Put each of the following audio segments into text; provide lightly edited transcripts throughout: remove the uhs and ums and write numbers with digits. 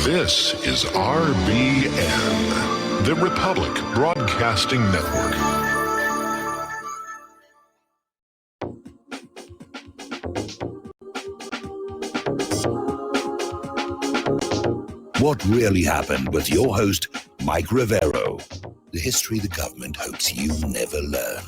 This is RBN, the Republic Broadcasting Network. What Really Happened with your host, Mike Rivero. The history the government hopes you never learn.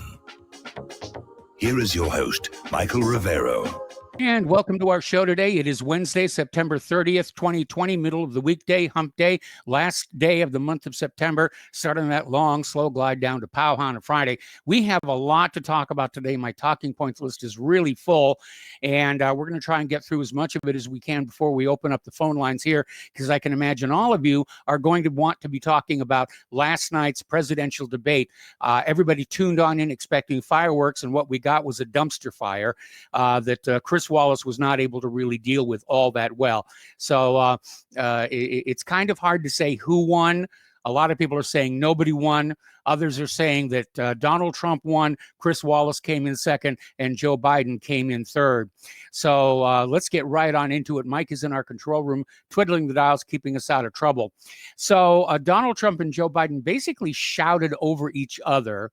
Here is your host, Michael Rivero. And welcome to our show today. It is Wednesday, September 30th, 2020, middle of the weekday, hump day, last day of the month of September, starting that long, slow glide down to Pow on a Friday. We have a lot to talk about today. My talking points list is really full, and we're going to try and get through as much of it as we can before we open up the phone lines here, because I can imagine all of you are going to want to be talking about last night's presidential debate. Everybody tuned on in expecting fireworks, and what we got was a dumpster fire that Chris Wallace was not able to really deal with all that well. So it's kind of hard to say who won. A lot of people are saying nobody won. Others are saying that Donald Trump won, Chris Wallace came in second, and Joe Biden came in third. So let's get right on into it. Mike is in our control room, twiddling the dials, keeping us out of trouble. So Donald Trump and Joe Biden basically shouted over each other,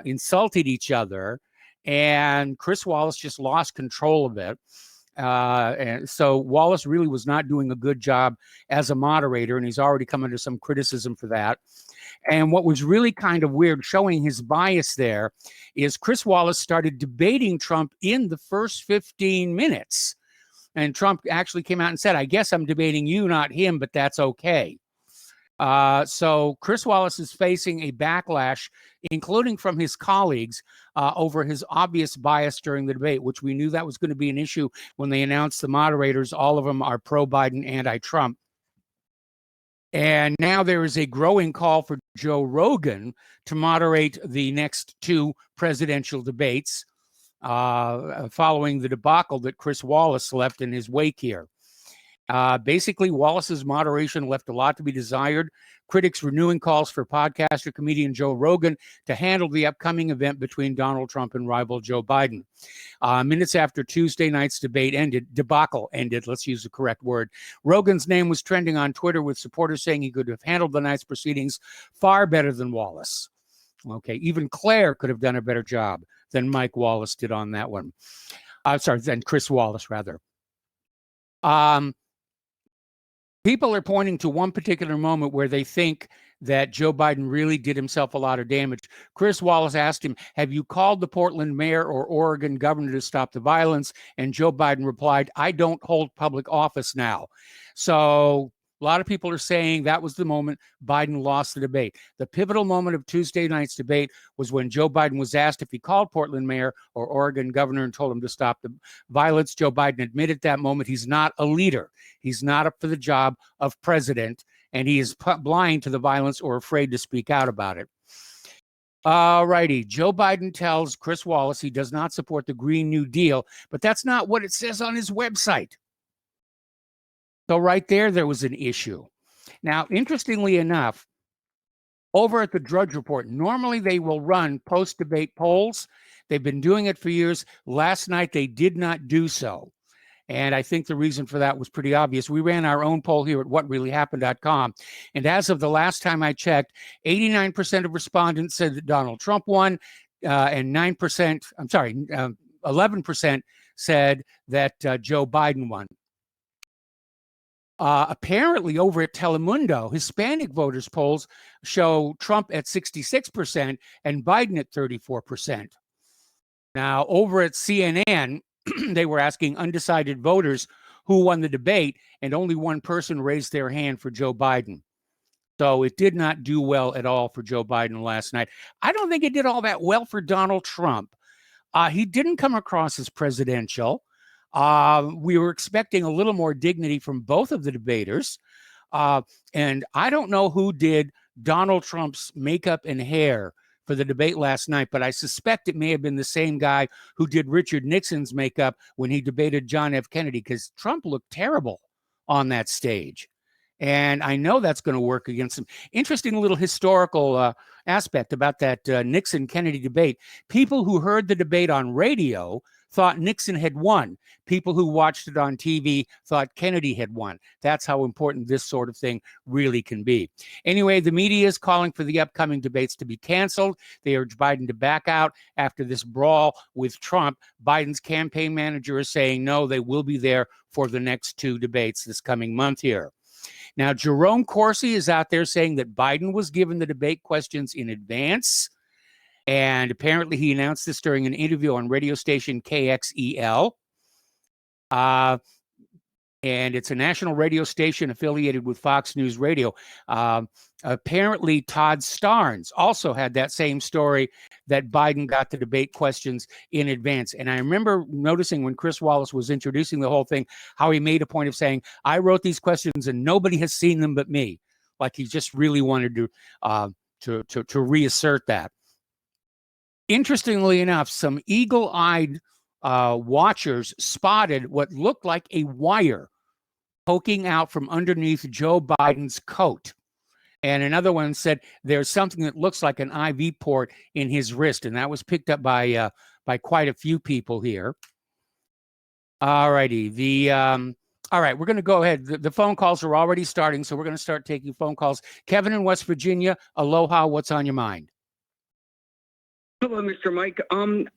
insulted each other, and Chris Wallace just lost control of it. And so Wallace really was not doing a good job as a moderator, and he's already come under some criticism for that. And what was really kind of weird, showing his bias there, is Chris Wallace started debating Trump in the first 15 minutes. And Trump actually came out and said, "I guess I'm debating you, not him, but that's okay." So Chris Wallace is facing a backlash, including from his colleagues, over his obvious bias during the debate, which we knew that was going to be an issue when they announced the moderators. All of them are pro-Biden, anti-Trump. And now there is a growing call for Joe Rogan to moderate the next two presidential debates, following the debacle that Chris Wallace left in his wake here. Basically, Wallace's moderation left a lot to be desired. Critics renewing calls for podcaster comedian Joe Rogan to handle the upcoming event between Donald Trump and rival Joe Biden. Minutes after Tuesday night's debacle ended, let's use the correct word, Rogan's name was trending on Twitter, with supporters saying he could have handled the night's proceedings far better than Wallace. Okay, even Claire could have done a better job than Mike Wallace did on that one. Than Chris Wallace, rather. People are pointing to one particular moment where they think that Joe Biden really did himself a lot of damage. Chris Wallace asked him, "Have you called the Portland mayor or Oregon governor to stop the violence?" And Joe Biden replied, "I don't hold public office now." So a lot of people are saying that was the moment Biden lost the debate. The pivotal moment of Tuesday night's debate was when Joe Biden was asked if he called Portland mayor or Oregon governor and told him to stop the violence. Joe Biden admitted that moment he's not a leader. He's not up for the job of president, and he is blind to the violence or afraid to speak out about it. All righty. Joe Biden tells Chris Wallace he does not support the Green New Deal, but that's not what it says on his website. So right there was an issue. Now, interestingly enough, over at the Drudge Report, normally they will run post-debate polls. They've been doing it for years. Last night, they did not do so. And I think the reason for that was pretty obvious. We ran our own poll here at whatreallyhappened.com. And as of the last time I checked, 89% of respondents said that Donald Trump won, and 11% said that Joe Biden won. Apparently, over at Telemundo, Hispanic voters polls show Trump at 66% and Biden at 34%. Now, over at CNN, they were asking undecided voters who won the debate, and only one person raised their hand for Joe Biden. So it did not do well at all for Joe Biden last night. I don't think it did all that well for Donald Trump. He didn't come across as presidential. We were expecting a little more dignity from both of the debaters. And I don't know who did Donald Trump's makeup and hair for the debate last night, but I suspect it may have been the same guy who did Richard Nixon's makeup when he debated John F. Kennedy, because Trump looked terrible on that stage. And I know that's going to work against him. Interesting little historical aspect about that Nixon-Kennedy debate. People who heard the debate on radio thought Nixon had won. People who watched it on TV thought Kennedy had won. That's how important this sort of thing really can be. Anyway, the media is calling for the upcoming debates to be canceled. They urge Biden to back out after this brawl with Trump. Biden's campaign manager is saying no, they will be there for the next 2 debates this coming month here. Now, Jerome Corsi is out there saying that Biden was given the debate questions in advance. And apparently he announced this during an interview on radio station KXEL. And it's a national radio station affiliated with Fox News Radio. Apparently, Todd Starnes also had that same story, that Biden got the debate questions in advance. And I remember noticing when Chris Wallace was introducing the whole thing, how he made a point of saying, I wrote these questions and nobody has seen them but me. Like he just really wanted to reassert that. Interestingly enough, some eagle-eyed watchers spotted what looked like a wire poking out from underneath Joe Biden's coat. And another one said there's something that looks like an IV port in his wrist. And that was picked up by quite a few people here. All righty. All right, we're going to go ahead. The phone calls are already starting, so we're going to start taking phone calls. Kevin in West Virginia, aloha, what's on your mind? Hello, Mr. Mike.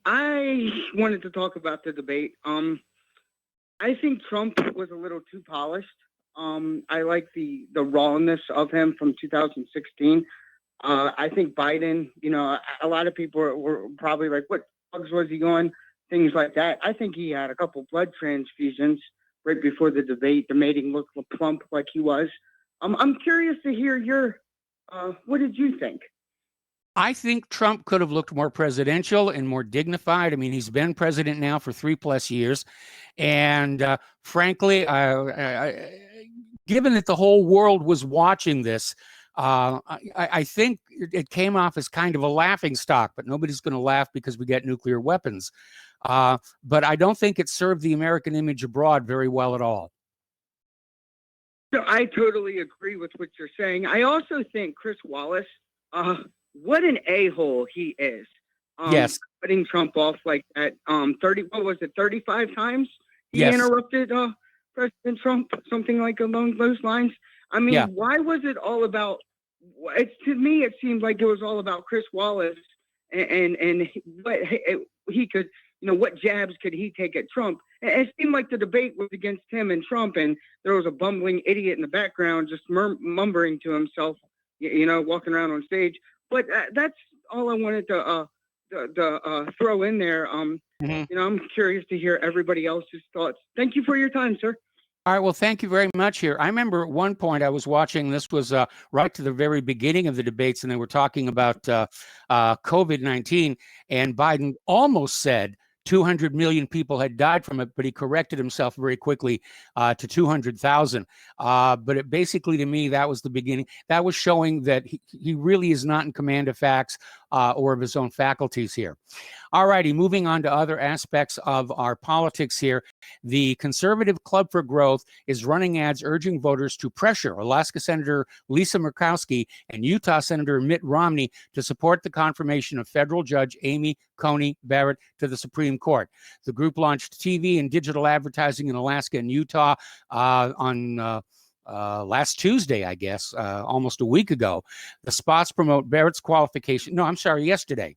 I wanted to talk about the debate. I think Trump was a little too polished. I like the rawness of him from 2016. I think Biden, a lot of people were probably like, what drugs was he on? Things like that. I think he had a couple blood transfusions right before the debate made him look plump like he was. I'm curious to hear your, what did you think? I think Trump could have looked more presidential and more dignified. I mean, he's been president now for 3+ years. And frankly, given that the whole world was watching this, I think it came off as kind of a laughing stock, but nobody's going to laugh because we get nuclear weapons. But I don't think it served the American image abroad very well at all. So I totally agree with what you're saying. I also think Chris Wallace, what an a-hole he is. Yes. Cutting Trump off like that. 35 times he Yes. interrupted President Trump, something like along those lines. I mean, Why was it all about? To me, it seemed like it was all about Chris Wallace and what he could, what jabs could he take at Trump? It seemed like the debate was against him and Trump, and there was a bumbling idiot in the background just mumbling to himself, walking around on stage. But that's all I wanted to throw in there. I'm curious to hear everybody else's thoughts. Thank you for your time, sir. All right. Well, thank you very much here. I remember at one point I was watching, this was right to the very beginning of the debates, and they were talking about COVID-19, and Biden almost said 200 million people had died from it, but he corrected himself very quickly to 200,000. But it basically, to me, that was the beginning. That was showing that he really is not in command of facts or of his own faculties here. All righty, moving on to other aspects of our politics here. The Conservative Club for Growth is running ads urging voters to pressure Alaska Senator Lisa Murkowski and Utah Senator Mitt Romney to support the confirmation of federal Judge Amy Coney Barrett to the Supreme Court. The group launched TV and digital advertising in Alaska and Utah on last Tuesday, I guess, almost a week ago. The spots promote Barrett's qualification. No, I'm sorry, yesterday.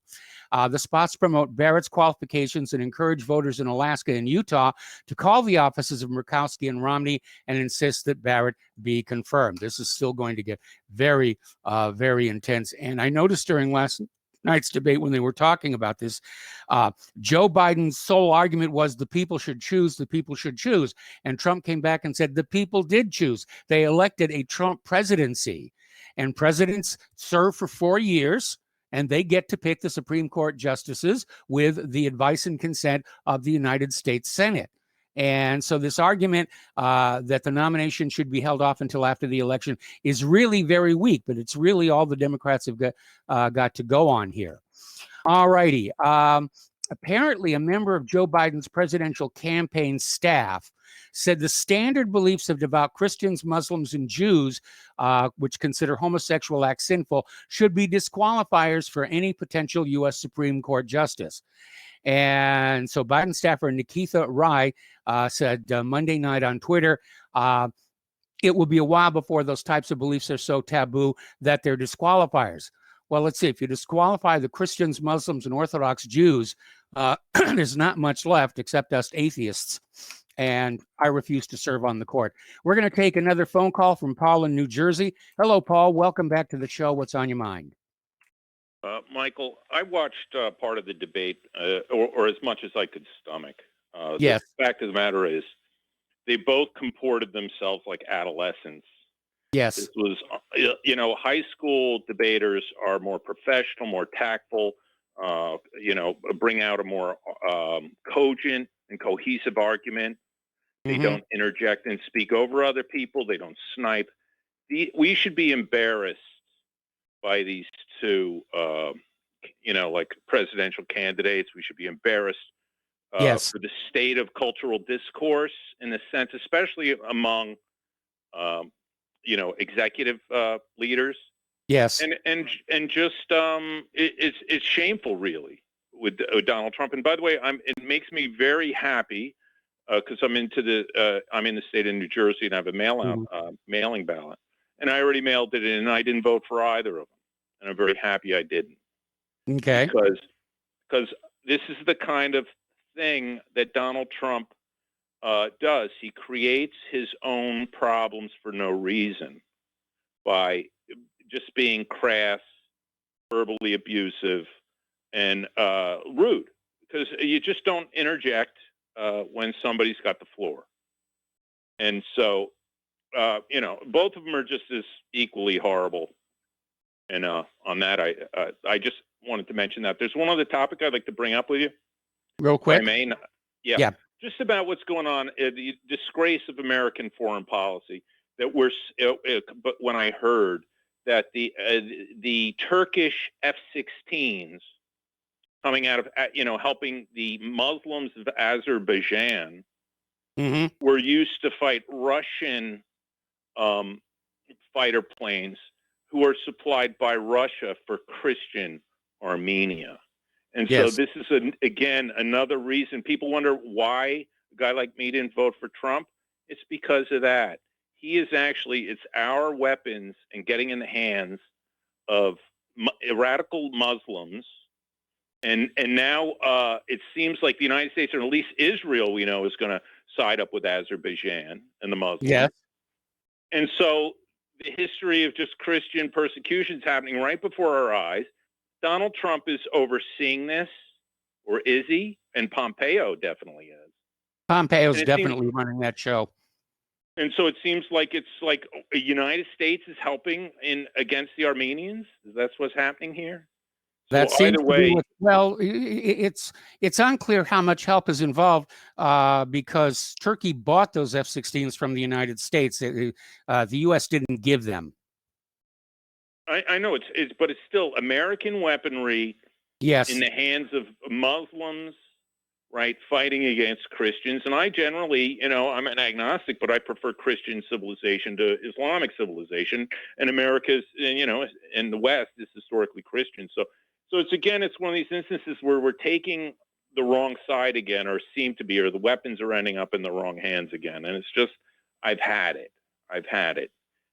The spots promote Barrett's qualifications and encourage voters in Alaska and Utah to call the offices of Murkowski and Romney and insist that Barrett be confirmed. This is still going to get very, very intense. And I noticed during last night's debate when they were talking about this, Joe Biden's sole argument was the people should choose, the people should choose. And Trump came back and said the people did choose. They elected a Trump presidency, and presidents serve for 4 years, and they get to pick the Supreme Court justices with the advice and consent of the United States Senate. And so this argument that the nomination should be held off until after the election is really very weak, but it's really all the Democrats have got to go on here. All righty. Apparently, a member of Joe Biden's presidential campaign staff said the standard beliefs of devout Christians, Muslims, and Jews, which consider homosexual acts sinful, should be disqualifiers for any potential U.S. Supreme Court justice. And so Biden staffer Nikita Rai said Monday night on Twitter, it will be a while before those types of beliefs are so taboo that they're disqualifiers. Well, let's see. If you disqualify the Christians, Muslims, and Orthodox Jews, there's not much left except us atheists. And I refuse to serve on the court. We're going to take another phone call from Paul in New Jersey. Hello, Paul. Welcome back to the show. What's on your mind? Michael, I watched part of the debate, or as much as I could stomach. Yes. The fact of the matter is, they both comported themselves like adolescents. Yes. This was, high school debaters are more professional, more tactful, bring out a more cogent and cohesive argument. They don't interject and speak over other people. They don't snipe. We should be embarrassed by these two, like presidential candidates. We should be embarrassed for the state of cultural discourse in the sense, especially among, executive leaders. Yes. And just it's shameful, really, with Donald Trump. And by the way, it makes me very happy because I'm in the state of New Jersey and I have a mailing ballot, and I already mailed it in, and I didn't vote for either of them, and I'm very happy I didn't. Okay. Because this is the kind of thing that Donald Trump does. He creates his own problems for no reason by just being crass, verbally abusive, and rude. Because you just don't interject when somebody's got the floor. And so, both of them are just as equally horrible. And on that, I just wanted to mention that. There's one other topic I'd like to bring up with you. Real quick. I mean, yeah. Just about what's going on, the disgrace of American foreign policy. But when I heard that the Turkish F-16s coming out of, helping the Muslims of Azerbaijan were used to fight Russian fighter planes who are supplied by Russia for Christian Armenia. And so this is, again, another reason people wonder why a guy like me didn't vote for Trump. It's because of that. It's our weapons and getting in the hands of radical Muslims. And now it seems like the United States, or at least Israel, we know, is going to side up with Azerbaijan and the Muslims. Yes. And so the history of just Christian persecution is happening right before our eyes. Donald Trump is overseeing this, or is he? And Pompeo definitely is. Pompeo's definitely running that show. And so it seems like it's like the United States is helping against the Armenians. That's what's happening here. That seems to be it's unclear how much help is involved because Turkey bought those F-16s from the United States. The U.S. didn't give them. I know but it's still American weaponry. Yes. In the hands of Muslims, right, fighting against Christians. And I generally, I'm an agnostic, but I prefer Christian civilization to Islamic civilization. And America's, and the West is historically Christian. So it's one of these instances where we're taking the wrong side again, or seem to be, or the weapons are ending up in the wrong hands again. And it's just, I've had it.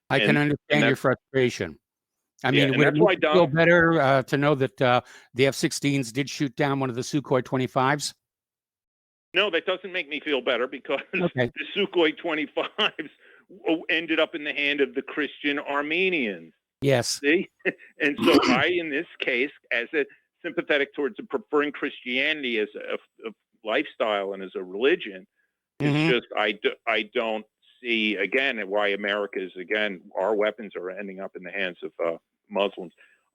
I can understand your frustration. I mean, would it make you feel better to know that the F-16s did shoot down one of the Sukhoi 25s? No, that doesn't make me feel better because the Sukhoi 25s ended up in the hand of the Christian Armenians. Yes. See? And so I, in this case, as a sympathetic towards preferring Christianity as a lifestyle and as a religion, it's just I don't see, again, why America is, again, our weapons are ending up in the hands of Muslims.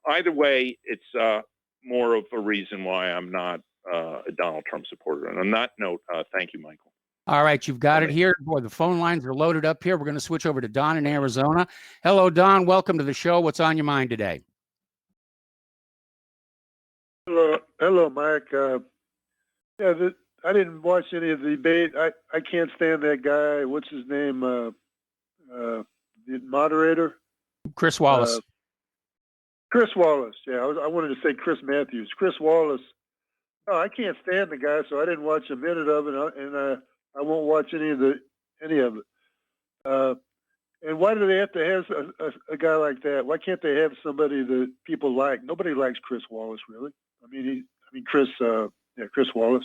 Either way, it's more of a reason why I'm not a Donald Trump supporter. And on that note, thank you, Michael. All right, you've got it here. Boy, the phone lines are loaded up here. We're going to switch over to Don in Arizona. Hello, Don. Welcome to the show. What's on your mind today? Hello, Mike. I didn't watch any of the debate. I can't stand that guy. What's his name? The moderator? Chris Wallace. Chris Wallace. Yeah, I wanted to say Chris Matthews. Chris Wallace Oh, I can't stand the guy, so I didn't watch a minute of it, and I won't watch any of it. And why do they have to have a guy like that? Why can't they have somebody that people like? Nobody likes Chris Wallace, really. Chris Wallace.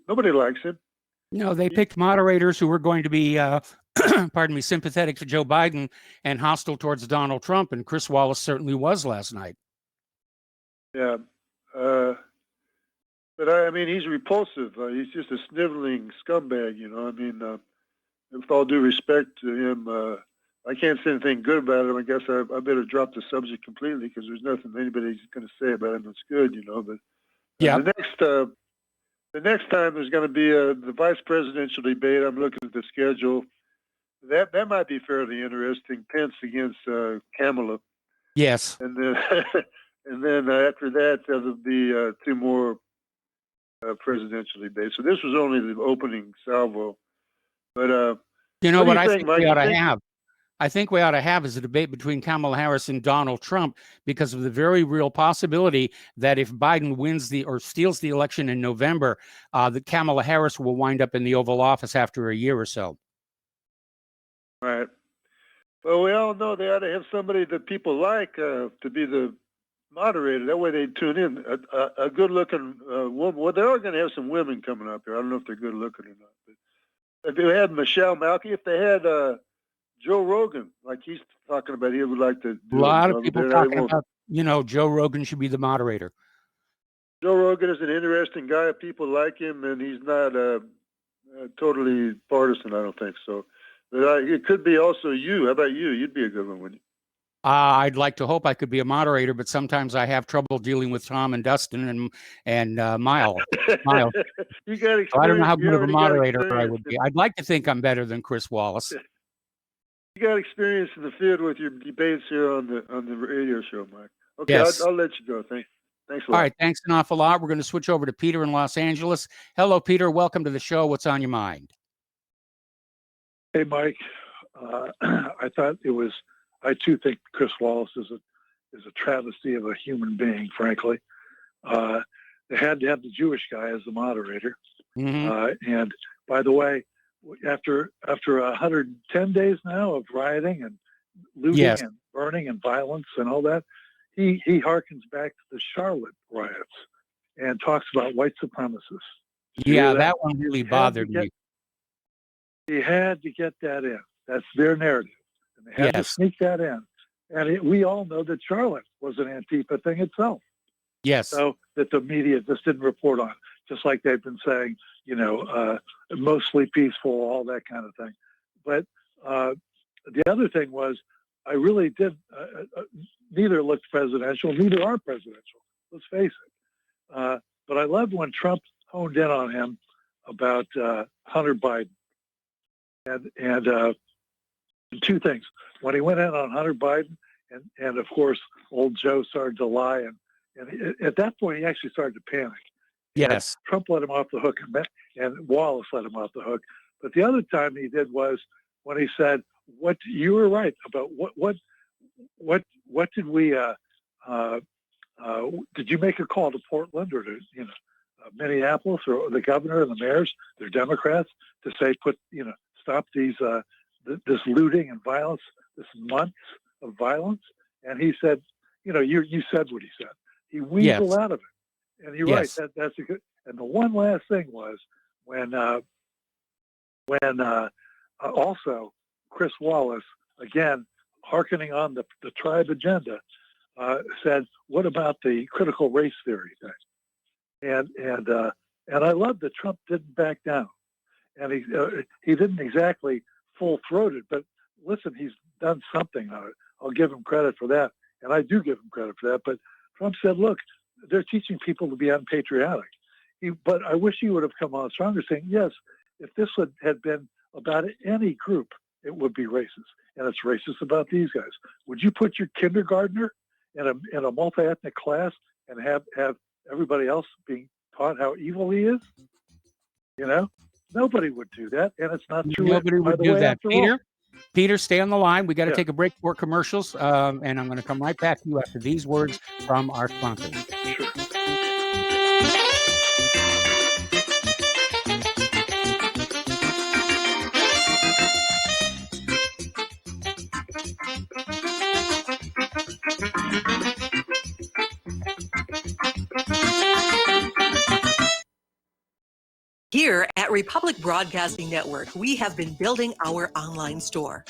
Nobody likes him. No, they picked moderators who were going to be, pardon me, sympathetic to Joe Biden and hostile towards Donald Trump, and Chris Wallace certainly was last night. Yeah. But he's repulsive. He's just a sniveling scumbag, with all due respect to him, I can't say anything good about him. I guess I better drop the subject completely because there's nothing anybody's going to say about him that's good, But yeah, the next time there's going to be the vice presidential debate. I'm looking at the schedule. That might be fairly interesting. Pence against Kamala. Yes, and then after that there'll be two more presidential debates. So this was only the opening salvo. But what I think we ought to have? I think we ought to have is a debate between Kamala Harris and Donald Trump because of the very real possibility that if Biden wins or steals the election in November, that Kamala Harris will wind up in the Oval Office after a year or so. Right. Well, we all know they ought to have somebody that people like to be the moderator. That way they tune in. A good-looking woman. Well, they are going to have some women coming up here. I don't know if they're good-looking or not. But if they had Michelle Malky, if they had Joe Rogan, like he's talking about, he would like to do. A lot of people talking about, Joe Rogan should be the moderator. Joe Rogan is an interesting guy. People like him, and he's not totally partisan, I don't think so. But it could be also you. How about you? You'd be a good one, wouldn't you? I'd like to hope I could be a moderator, but sometimes I have trouble dealing with Tom and Dustin and Miles. You got so I don't know how good of a moderator I would be. I'd like to think I'm better than Chris Wallace. You got experience in the field with your debates here on the radio show, Mike. Okay, yes. I'll let you go. Thanks a lot. All right, thanks an awful lot. We're going to switch over to Peter in Los Angeles. Hello, Peter. Welcome to the show. What's on your mind? Hey, Mike. I too think Chris Wallace is a travesty of a human being, frankly. They had to have the Jewish guy as the moderator. Mm-hmm. And by the way, after 110 days now of rioting and looting yes. and burning and violence and all that, he harkens back to the Charlotte riots and talks about white supremacists. Yeah, that one really bothered me. He had to get that in. That's their narrative. And they had to sneak that in. And we all know that Charlotte was an Antifa thing itself. Yes. So that the media just didn't report on, just like they've been saying, mostly peaceful, all that kind of thing. But the other thing was, I really did, neither looked presidential, neither are presidential, let's face it. But I loved when Trump honed in on him about Hunter Biden. And two things. When he went in on Hunter Biden, and of course, old Joe started to lie. And at that point, he actually started to panic. Yes. And Trump let him off the hook, and Wallace let him off the hook. But the other time he did was when he said, "What you were right about what did we did you make a call to Portland or to Minneapolis or the governor and the mayors? They're Democrats to say stop these this looting and violence, this months of violence." And he said, you said what he said. He weaseled out of it. And you're right. That's a good. And the one last thing was when also Chris Wallace, again, hearkening on the tribe agenda, said, "What about the critical race theory thing?" And I love that Trump didn't back down, and he didn't exactly full-throated, but listen, he's done something on it. I'll give him credit for that, and I do give him credit for that. But Trump said, "Look, they're teaching people to be unpatriotic." But I wish he would have come on stronger, saying, "Yes, if this had been about any group, it would be racist, and it's racist about these guys. Would you put your kindergartner in a multi-ethnic class and have everybody else being taught how evil he is? Nobody would do that, and it's not true. Nobody would do that, Peter, stay on the line. We got to take a break for commercials, and I'm going to come right back to you after these words from our sponsors. Sure. Here at Republic Broadcasting Network, we have been building our online store.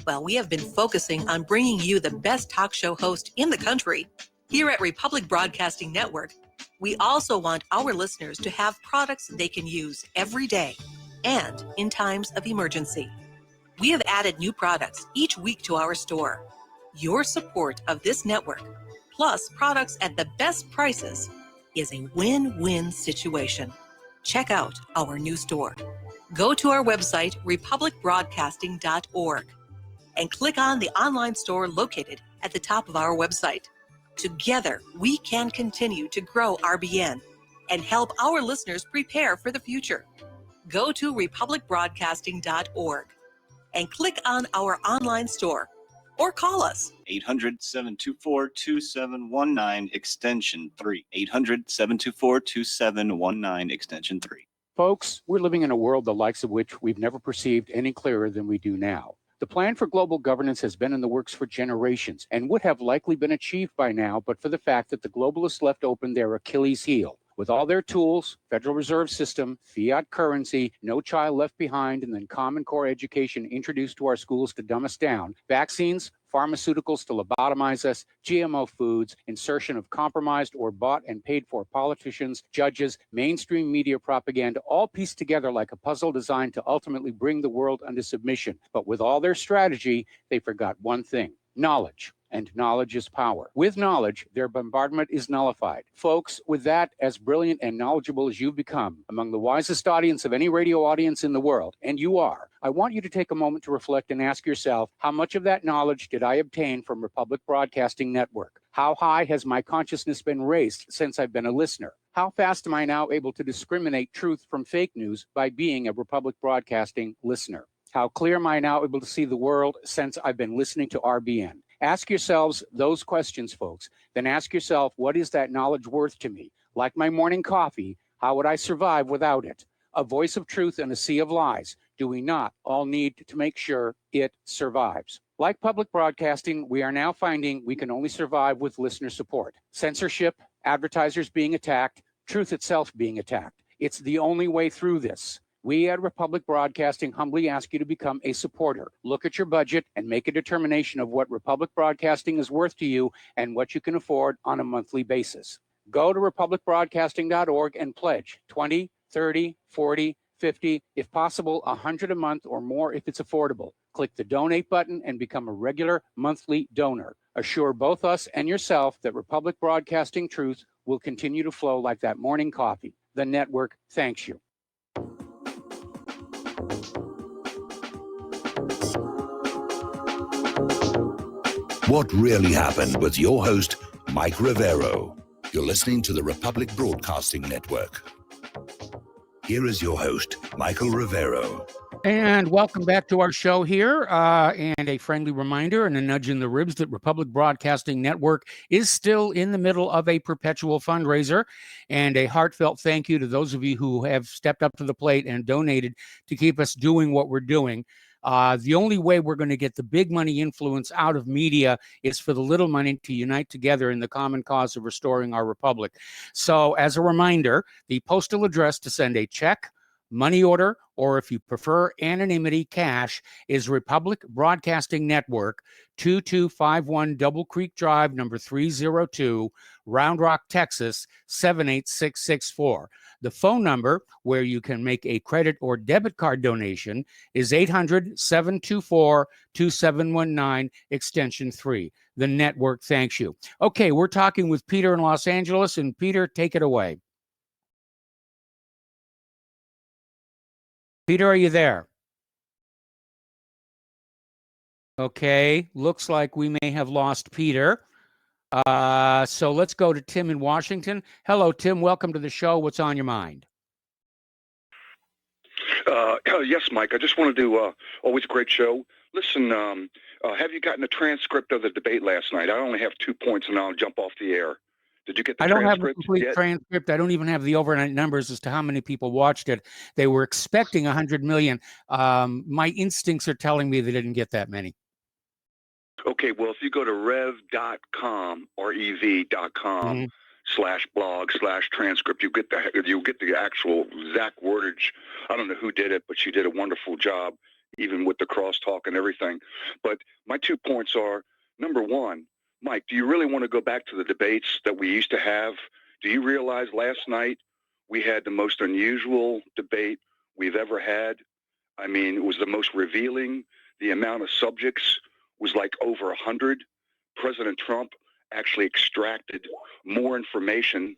Well, we have been focusing on bringing you the best talk show host in the country. Here at Republic Broadcasting Network, we also want our listeners to have products they can use every day and in times of emergency. We have added new products each week to our store. Your support of this network, plus products at the best prices, is a win-win situation. Check out our new store. Go to our website, republicbroadcasting.org, and click on the online store located at the top of our website. Together, we can continue to grow RBN and help our listeners prepare for the future. Go to republicbroadcasting.org and click on our online store or call us. 800-724-2719 extension 3. 800-724-2719 extension 3. Folks, we're living in a world the likes of which we've never perceived any clearer than we do now. The plan for global governance has been in the works for generations and would have likely been achieved by now, but for the fact that the globalists left open their Achilles heel. With all their tools, Federal Reserve System, fiat currency, no child left behind, and then Common Core education introduced to our schools to dumb us down, vaccines, pharmaceuticals to lobotomize us, GMO foods, insertion of compromised or bought and paid for politicians, judges, mainstream media propaganda, all pieced together like a puzzle designed to ultimately bring the world under submission. But with all their strategy, they forgot one thing: knowledge. And knowledge is power. With knowledge, their bombardment is nullified. Folks, with that, as brilliant and knowledgeable as you've become, among the wisest audience of any radio audience in the world, and you are, I want you to take a moment to reflect and ask yourself, how much of that knowledge did I obtain from Republic Broadcasting Network? How high has my consciousness been raised since I've been a listener? How fast am I now able to discriminate truth from fake news by being a Republic Broadcasting listener? How clear am I now able to see the world since I've been listening to RBN? Ask yourselves those questions, folks. Then ask yourself, what is that knowledge worth to me? Like my morning coffee, how would I survive without it? A voice of truth in a sea of lies. Do we not all need to make sure it survives? Like public broadcasting, we are now finding we can only survive with listener support. Censorship, advertisers being attacked, truth itself being attacked. It's the only way through this. We at Republic Broadcasting humbly ask you to become a supporter. Look at your budget and make a determination of what Republic Broadcasting is worth to you and what you can afford on a monthly basis. Go to republicbroadcasting.org and pledge 20, 30, 40, 50, if possible, 100 a month or more if it's affordable. Click the donate button and become a regular monthly donor. Assure both us and yourself that Republic Broadcasting truth will continue to flow like that morning coffee. The network thanks you. What really happened with your host, Mike Rivero. You're listening to the Republic Broadcasting Network. Here is your host, Michael Rivero. And welcome back to our show here. And a friendly reminder and a nudge in the ribs that Republic Broadcasting Network is still in the middle of a perpetual fundraiser. And a heartfelt thank you to those of you who have stepped up to the plate and donated to keep us doing what we're doing. The only way we're going to get the big money influence out of media is for the little money to unite together in the common cause of restoring our republic. So as a reminder, the postal address to send a check, money order, or if you prefer anonymity, cash, is Republic Broadcasting Network, 2251 Double Creek Drive, number 302, Round Rock, Texas, 78664. The phone number where you can make a credit or debit card donation is 800-724-2719, extension 3. The network thanks you. Okay, we're talking with Peter in Los Angeles, and Peter, take it away. Peter, are you there? Okay, looks like we may have lost Peter. So let's go to Tim in Washington. Hello, Tim. Welcome to the show. What's on your mind? Yes, Mike. I just want to do always a great show. Listen, have you gotten a transcript of the debate last night? I only have 2 points, and I'll jump off the air. Did you get the transcript? I don't have a complete transcript. I don't even have the overnight numbers as to how many people watched it. They were expecting 100 million. My instincts are telling me they didn't get that many. Okay, well, if you go to rev.com or ev.com /blog/transcript. You get the actual exact wordage. I don't know who did it, but she did a wonderful job, even with the crosstalk and everything. But my 2 points are, number one, Mike, do you really want to go back to the debates that we used to have? Do you realize last night we had the most unusual debate we've ever had? I mean, it was the most revealing. The amount of subjects was like over 100. President Trump actually extracted more information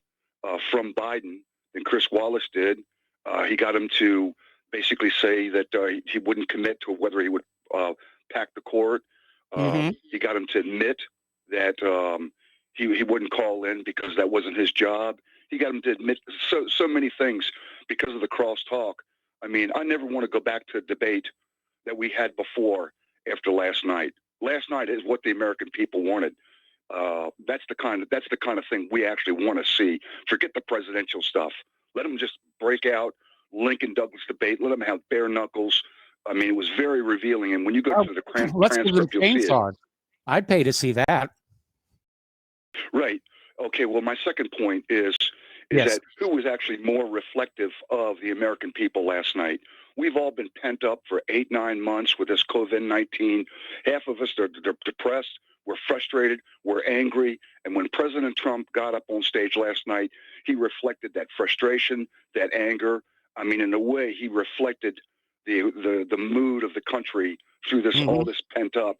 from Biden than Chris Wallace did. He got him to basically say that he wouldn't commit to whether he would pack the court. He got him to admit that he wouldn't call in because that wasn't his job. He got him to admit so many things because of the crosstalk. I mean, I never want to go back to a debate that we had before after last night. Last night is what the American people wanted. That's the kind of thing we actually want to see. Forget the presidential stuff. Let them just break out Lincoln Douglas debate. Let them have bare knuckles. I mean, it was very revealing. And when you go through the transcript, you'll see it. I'd pay to see that. Right. Okay. Well, my second point is that who was actually more reflective of the American people last night? We've all been pent up for 8-9 months with this COVID-19. Half of us are depressed. We're frustrated. We're angry. And when President Trump got up on stage last night, he reflected that frustration, that anger. I mean, in a way, he reflected the mood of the country through this all this pent up.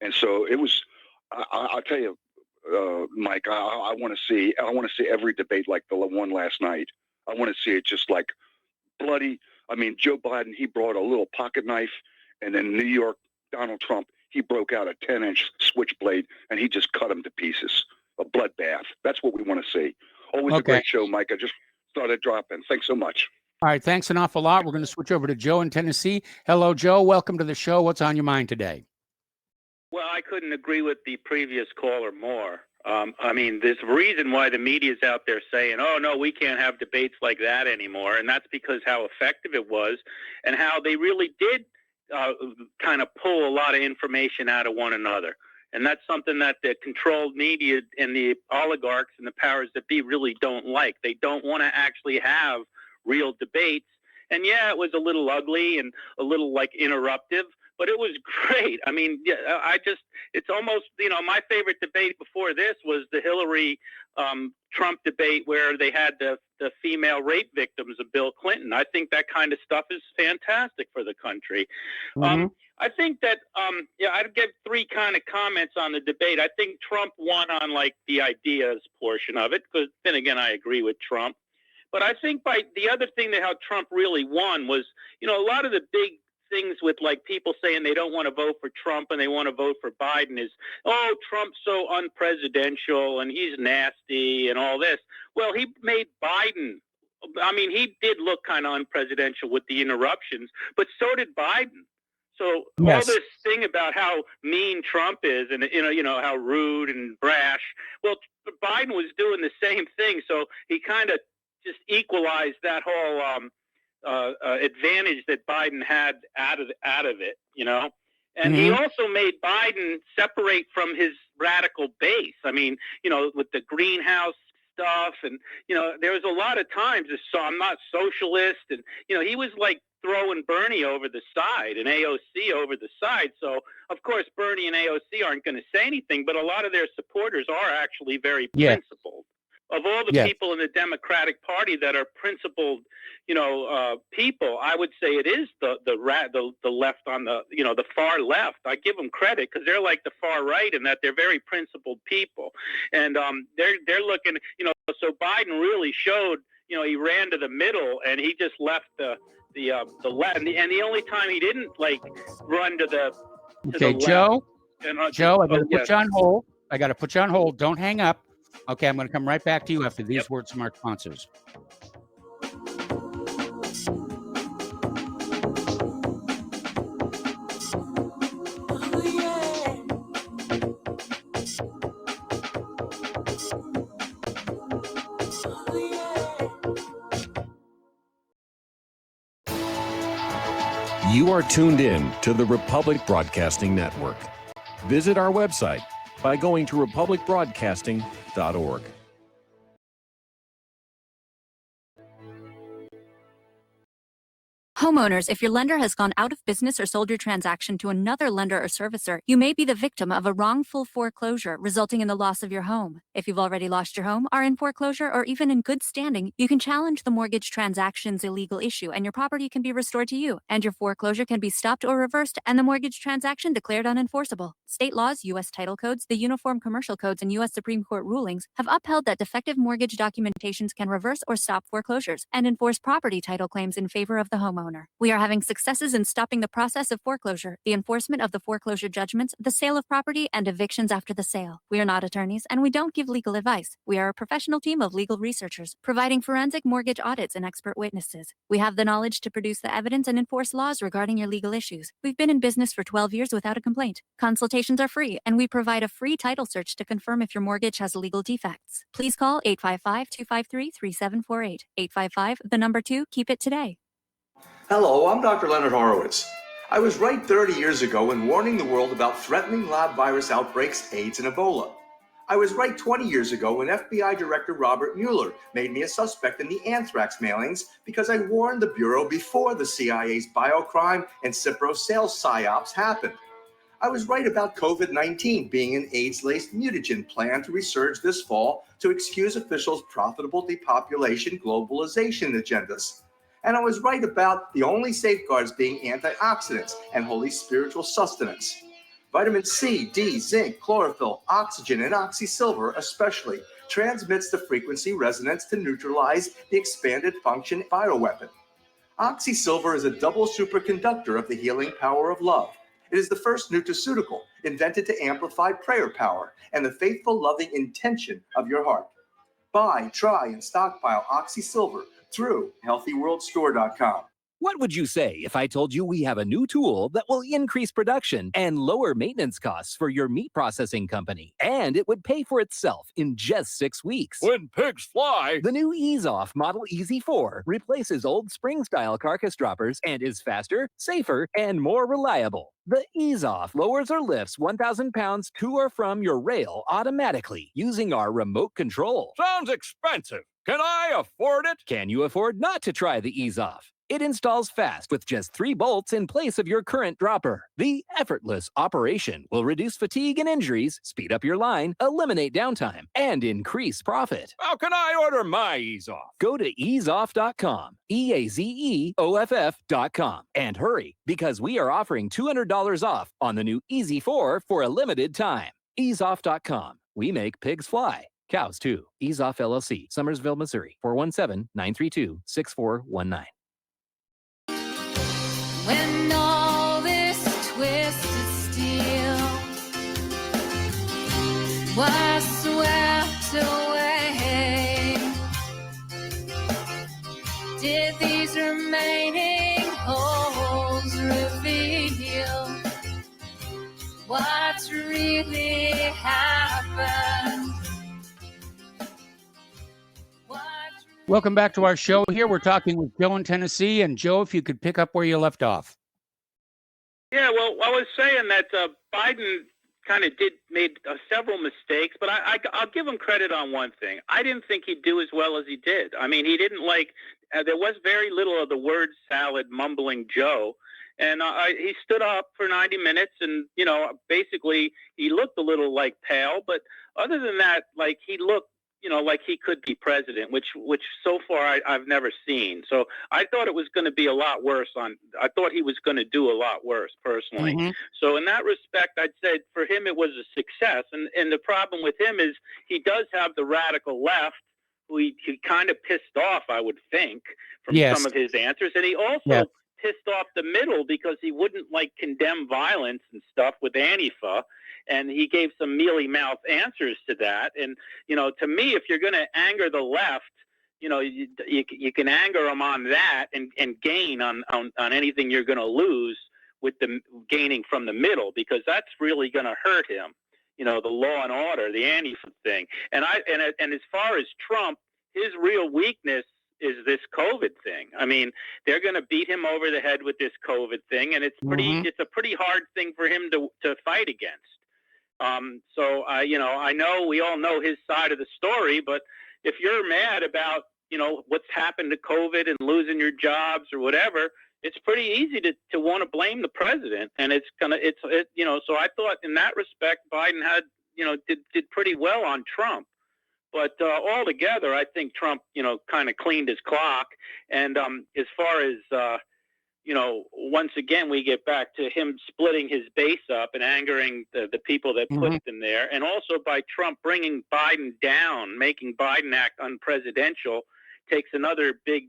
And so it was. I'll tell you, Mike. I want to see every debate like the one last night. I want to see it just like bloody. I mean, Joe Biden, he brought a little pocket knife, and then New York, Donald Trump, he broke out a 10-inch switchblade, and he just cut him to pieces. A bloodbath. That's what we want to see. Always a great show, Mike. I just thought I'd drop in. Thanks so much. All right, thanks an awful lot. We're going to switch over to Joe in Tennessee. Hello, Joe. Welcome to the show. What's on your mind today? Well, I couldn't agree with the previous caller more. I mean, there's a reason why the media is out there saying, oh, no, we can't have debates like that anymore. And that's because how effective it was and how they really did kind of pull a lot of information out of one another. And that's something that the controlled media and the oligarchs and the powers that be really don't like. They don't want to actually have real debates. And yeah, it was a little ugly and a little like interruptive, but it was great. I mean, it's almost, my favorite debate before this was the Hillary Trump debate where they had the female rape victims of Bill Clinton. I think that kind of stuff is fantastic for the country. I think that, I'd give 3 kind of comments on the debate. I think Trump won on like the ideas portion of it, because then again, I agree with Trump. But I think by the other thing that how Trump really won was, a lot of the big things with like people saying they don't want to vote for Trump and they want to vote for Biden is, oh, Trump's so unpresidential and he's nasty and all this. Well, he made Biden. I mean, he did look kind of unpresidential with the interruptions, but so did Biden. So all this thing about how mean Trump is and, how rude and brash. Well, Biden was doing the same thing. So he kind of just equalized that whole advantage that Biden had out of it, And he also made Biden separate from his radical base. I mean, with the greenhouse stuff and, there was a lot of times, so I'm not socialist. And, he was like throwing Bernie over the side and AOC over the side. So, of course, Bernie and AOC aren't going to say anything, but a lot of their supporters are actually very principled. Of all the people in the Democratic Party that are principled, people, I would say it is the left on the far left. I give them credit because they're like the far right in that they're very principled people, and they're looking, So Biden really showed, he ran to the middle and he just left the left, and the only time he didn't like run to the left. Joe, I got to put you on hold. I got to put you on hold. Don't hang up. Okay, I'm going to come right back to you after these words from our sponsors. You are tuned in to the Republic Broadcasting Network. Visit our website by going to republicbroadcasting.org. Homeowners, if your lender has gone out of business or sold your transaction to another lender or servicer, you may be the victim of a wrongful foreclosure, resulting in the loss of your home. If you've already lost your home, are in foreclosure, or even in good standing, you can challenge the mortgage transaction's illegal issue, and your property can be restored to you, and your foreclosure can be stopped or reversed, and the mortgage transaction declared unenforceable. State laws, U.S. title codes, the Uniform Commercial Codes, and U.S. Supreme Court rulings have upheld that defective mortgage documentations can reverse or stop foreclosures and enforce property title claims in favor of the homeowner. We are having successes in stopping the process of foreclosure, the enforcement of the foreclosure judgments, the sale of property, and evictions after the sale. We are not attorneys, and we don't give legal advice. We are a professional team of legal researchers, providing forensic mortgage audits and expert witnesses. We have the knowledge to produce the evidence and enforce laws regarding your legal issues. We've been in business for 12 years without a complaint. Consultations are free, and we provide a free title search to confirm if your mortgage has legal defects. Please call 855-253-3748. 855, 2, keep it today. Hello, I'm Dr. Leonard Horowitz. I was right 30 years ago in warning the world about threatening lab virus outbreaks, AIDS, and Ebola. I was right 20 years ago when FBI Director Robert Mueller made me a suspect in the anthrax mailings because I warned the Bureau before the CIA's biocrime and Cipro sales psyops happened. I was right about COVID-19 being an AIDS-laced mutagen planned to resurge this fall to excuse officials' profitable depopulation globalization agendas. And I was right about the only safeguards being antioxidants and holy spiritual sustenance. Vitamin C, D, zinc, chlorophyll, oxygen, and oxysilver especially transmits the frequency resonance to neutralize the expanded function bioweapon. Oxysilver is a double superconductor of the healing power of love. It is the first nutraceutical invented to amplify prayer power and the faithful, loving intention of your heart. Buy, try, and stockpile Oxysilver through healthyworldstore.com. What would you say if I told you we have a new tool that will increase production and lower maintenance costs for your meat processing company? And it would pay for itself in just 6 weeks. When pigs fly! The new Ease Off Model Easy 4 replaces old spring-style carcass droppers and is faster, safer, and more reliable. The Ease Off lowers or lifts 1,000 pounds to or from your rail automatically using our remote control. Sounds expensive. Can I afford it? Can you afford not to try the Ease Off? It installs fast with just 3 bolts in place of your current dropper. The effortless operation will reduce fatigue and injuries, speed up your line, eliminate downtime, and increase profit. How can I order my Ease Off? Go to easeoff.com, EAZEOFF.com, and hurry because we are offering $200 off on the new Easy 4 for a limited time. Easeoff.com. We make pigs fly. Cows, too. Ease Off LLC, Summersville, Missouri, 417-932-6419. When all this twisted steel was swept away, did these remaining holes reveal what's really happened? Welcome back to our show here. We're talking with Joe in Tennessee. And Joe, if you could pick up where you left off. Yeah, well, I was saying that Biden kind of made several mistakes, but I'll give him credit on one thing. I didn't think he'd do as well as he did. I mean, he didn't there was very little of the word salad mumbling Joe. And he stood up for 90 minutes and, basically he looked a little pale. But other than that, he looked, like he could be president, which so far I've never seen. So I thought it was going to be a lot worse. I thought he was going to do a lot worse personally. Mm-hmm. So in that respect, I'd say for him it was a success. And the problem with him is he does have the radical left, who he kind of pissed off, I would think, from some of his answers. And he also pissed off the middle because he wouldn't condemn violence and stuff with Antifa. And he gave some mealy-mouthed answers to that. And, to me, if you're going to anger the left, you can anger them on that and gain on anything you're going to lose with the gaining from the middle, because that's really going to hurt him. The law and order, the Antifa thing. And as far as Trump, his real weakness is this COVID thing. I mean, they're going to beat him over the head with this COVID thing, and it's a pretty hard thing for him to fight against. So I know we all know his side of the story, but if you're mad about, what's happened to COVID and losing your jobs or whatever, it's pretty easy to want to blame the president, and so I thought in that respect Biden had did pretty well on Trump. But altogether, I think Trump, kind of cleaned his clock. And as far as, once again, we get back to him splitting his base up and angering the people that put him there. And also by Trump bringing Biden down, making Biden act unpresidential, takes another big,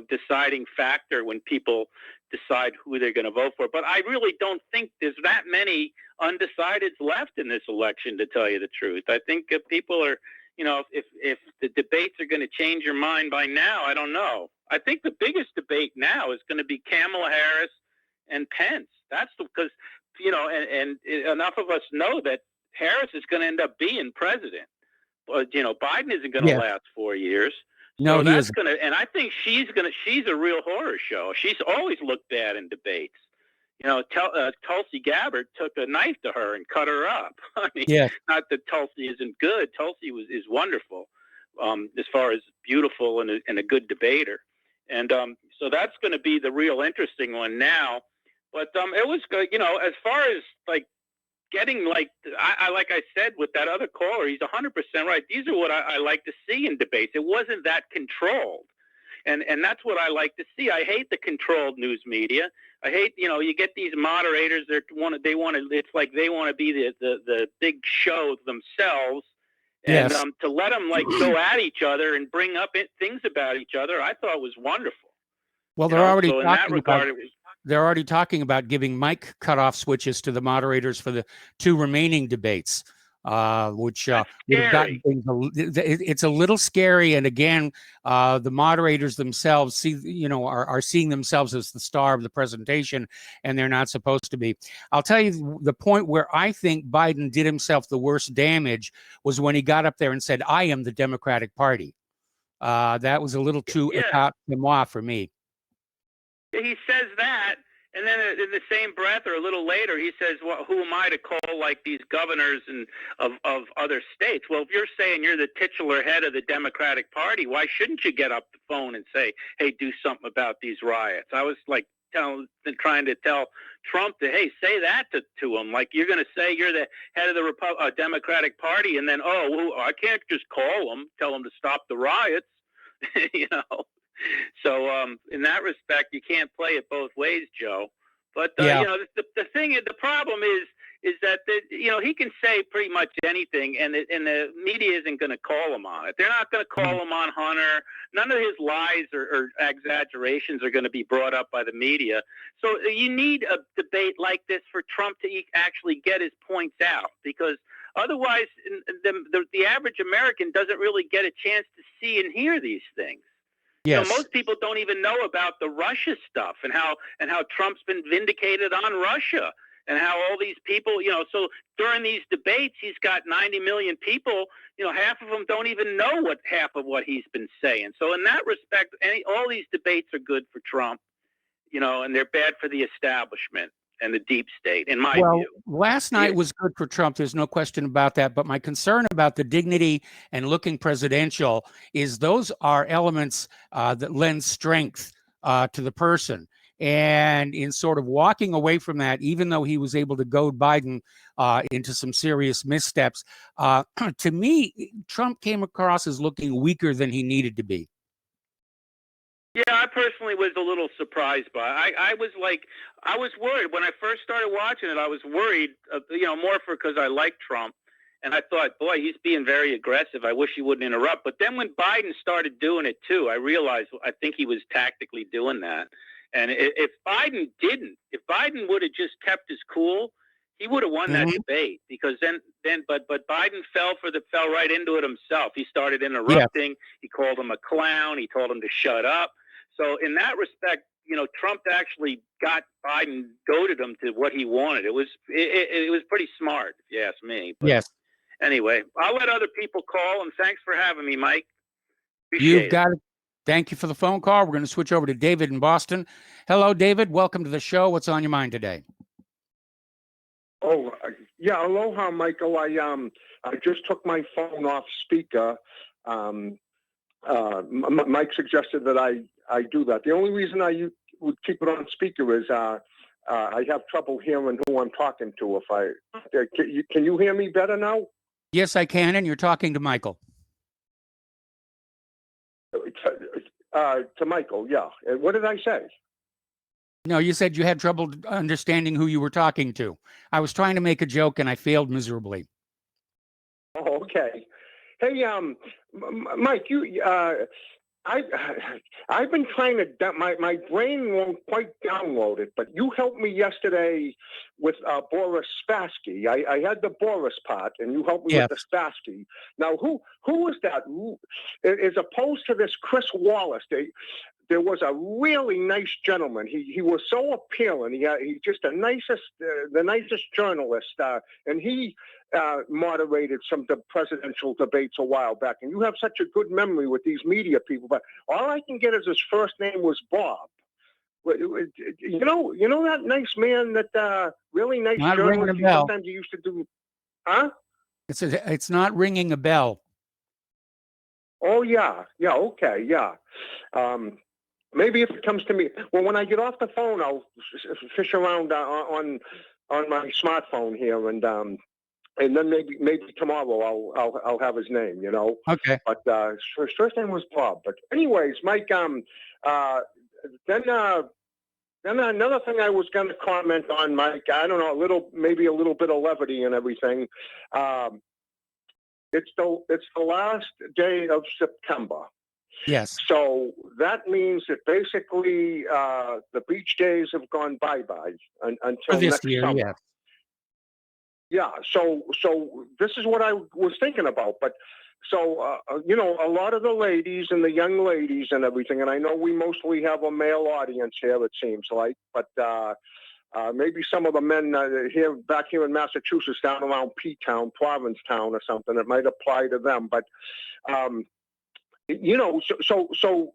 deciding factor when people decide who they're going to vote for. But I really don't think there's that many undecideds left in this election, to tell you the truth. I think people are... if the debates are going to change your mind by now, I don't know. I think the biggest debate now is going to be Kamala Harris and Pence. That's because, and enough of us know that Harris is going to end up being president. But, Biden isn't going to last 4 years. No, so he that's isn't. and I think she's a real horror show. She's always looked bad in debates. Tulsi Gabbard took a knife to her and cut her up. I mean, not that Tulsi isn't good. Tulsi is wonderful, as far as beautiful and a good debater. And so that's going to be the real interesting one now. But it was good, as far as like getting like I said with that other caller, he's 100% right. These are what I like to see in debates. It wasn't that controlled. And that's what I like to see. I hate the controlled news media. I hate, you get these moderators. It's like they want to be the big show themselves, and to let them like go at each other and bring up things about each other, I thought was wonderful. Well, they're already talking about giving mic cutoff switches to the moderators for the two remaining debates. Which would have gotten things. It's a little scary, and again, the moderators themselves are seeing themselves as the star of the presentation, and they're not supposed to be. I'll tell you the point where I think Biden did himself the worst damage was when he got up there and said, "I am the Democratic Party." That was a little too état de moi for me. He says that. And then in the same breath or a little later, he says, well, who am I to call like these governors of other states? Well, if you're saying you're the titular head of the Democratic Party, why shouldn't you get up the phone and say, hey, do something about these riots? I was like trying to tell Trump that, hey, say that to him. Like you're going to say you're the head of the Democratic Party and then, I can't just call them, tell them to stop the riots, So in that respect, you can't play it both ways, Joe. But the problem is that he can say pretty much anything, and the media isn't going to call him on it. They're not going to call him on Hunter. None of his lies or exaggerations are going to be brought up by the media. So you need a debate like this for Trump to actually get his points out, because otherwise the average American doesn't really get a chance to see and hear these things. Yes. Most people don't even know about the Russia stuff and how Trump's been vindicated on Russia and how all these people, so during these debates, he's got 90 million people, half of them don't even know half of what he's been saying. So in that respect, all these debates are good for Trump, and they're bad for the establishment and the deep state, in my view. Last night was good for Trump. There's no question about that. But my concern about the dignity and looking presidential is those are elements that lend strength to the person. And in sort of walking away from that, even though he was able to goad Biden into some serious missteps, to me, Trump came across as looking weaker than he needed to be. Yeah, I personally was a little surprised by it. I was worried when I first started watching it. I was worried, more because I like Trump, and I thought, boy, he's being very aggressive. I wish he wouldn't interrupt. But then when Biden started doing it too, I realized I think he was tactically doing that. And if Biden would have just kept his cool, he would have won that debate, because but Biden fell right into it himself. He started interrupting. Yeah. He called him a clown. He told him to shut up. So in that respect, Trump actually got Biden, goaded him to what he wanted. It was pretty smart, if you ask me. But yes. Anyway, I'll let other people call, and thanks for having me, Mike. You've got it. Thank you for the phone call. We're going to switch over to David in Boston. Hello, David. Welcome to the show. What's on your mind today? Oh, yeah. Aloha, Michael. I just took my phone off speaker. Mike suggested that I do that. The only reason I would keep it on speaker is I have trouble hearing who I'm talking to. Can you hear me better now? Yes, I can, and you're talking to Michael. To Michael, yeah. And what did I say? No, you said you had trouble understanding who you were talking to. I was trying to make a joke, and I failed miserably. Oh, okay. Hey, Mike, I've been trying to. My brain won't quite download it, but you helped me yesterday with Boris Spassky. I had the Boris part, and you helped me with the Spassky. Now, who was that? As opposed to this Chris Wallace, there was a really nice gentleman. He was so appealing. He's just the nicest journalist, and he moderated some presidential debates a while back. And you have such a good memory with these media people, but all I can get is his first name was Bob. You know that nice man, that really nice not journalist. Ringing a bell. Sometimes he used to do, huh? It's not ringing a bell. Oh yeah, okay, yeah. Maybe if it comes to me, well, when I get off the phone, I'll fish around on my smartphone here, and then maybe tomorrow I'll have his name, you know. Okay. But his first name was Bob. But anyways, Mike, then another thing I was going to comment on, Mike. I don't know, maybe a little bit of levity and everything. It's the last day of September. Yes. So that means that basically the beach days have gone bye-bye until For this next year, summer. yes. Yeah. So this is what I was thinking about. But so a lot of the ladies and the young ladies and everything, and I know we mostly have a male audience here, it seems like, but maybe some of the men back here in Massachusetts, down around P-Town, Provincetown, or something, it might apply to them. But so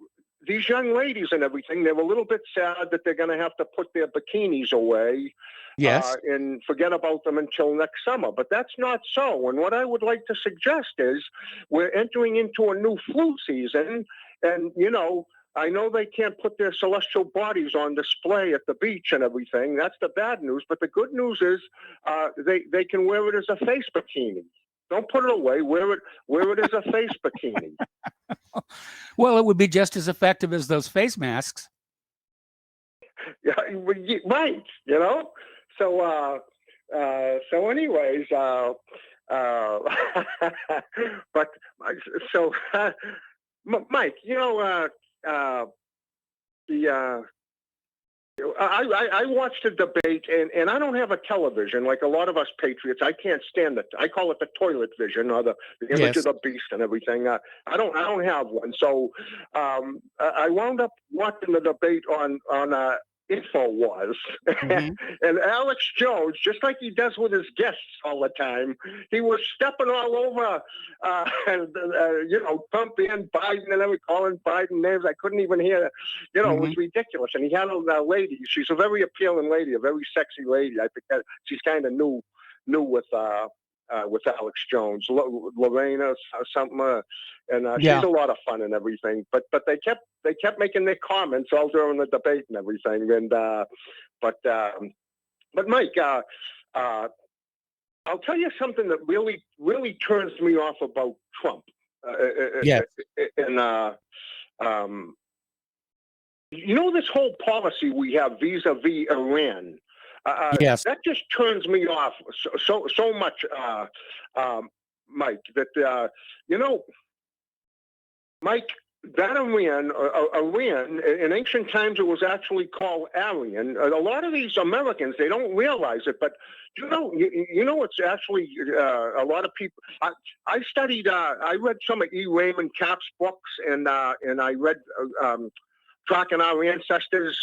these young ladies and everything, they're a little bit sad that they're going to have to put their bikinis away. Yes. And forget about them until next summer. But that's not so. And what I would like to suggest is we're entering into a new flu season. And, I know they can't put their celestial bodies on display at the beach and everything. That's the bad news. But the good news is they can wear it as a face bikini. Don't put it away. Wear it as a face bikini. Well, it would be just as effective as those face masks. Yeah, right. So anyways, but so Mike, I watched the debate, and I don't have a television like a lot of us patriots. I can't stand it. I call it the toilet vision, or the image of the beast and everything. I don't have one. So I wound up watching the debate on InfoWars, and Alex Jones, just like he does with his guests all the time, he was stepping all over, Trump and Biden and everything, calling Biden names. I couldn't even hear, it was ridiculous. And he had a lady. She's a very appealing lady, a very sexy lady. I think that she's kind of new with Alex Jones, Lorena or something, and she's a lot of fun and everything. But they kept making their comments all during the debate and everything. And but Mike, I'll tell you something that really turns me off about Trump. Yes. And this whole policy we have vis-a-vis Iran. Yes. That just turns me off so much, Mike, that, Mike, that Iran, in ancient times, it was actually called Aryan. A lot of these Americans, they don't realize it, but it's actually a lot of people. I studied, I read some of E. Raymond Capp's books, and I read Tracking Our Ancestors,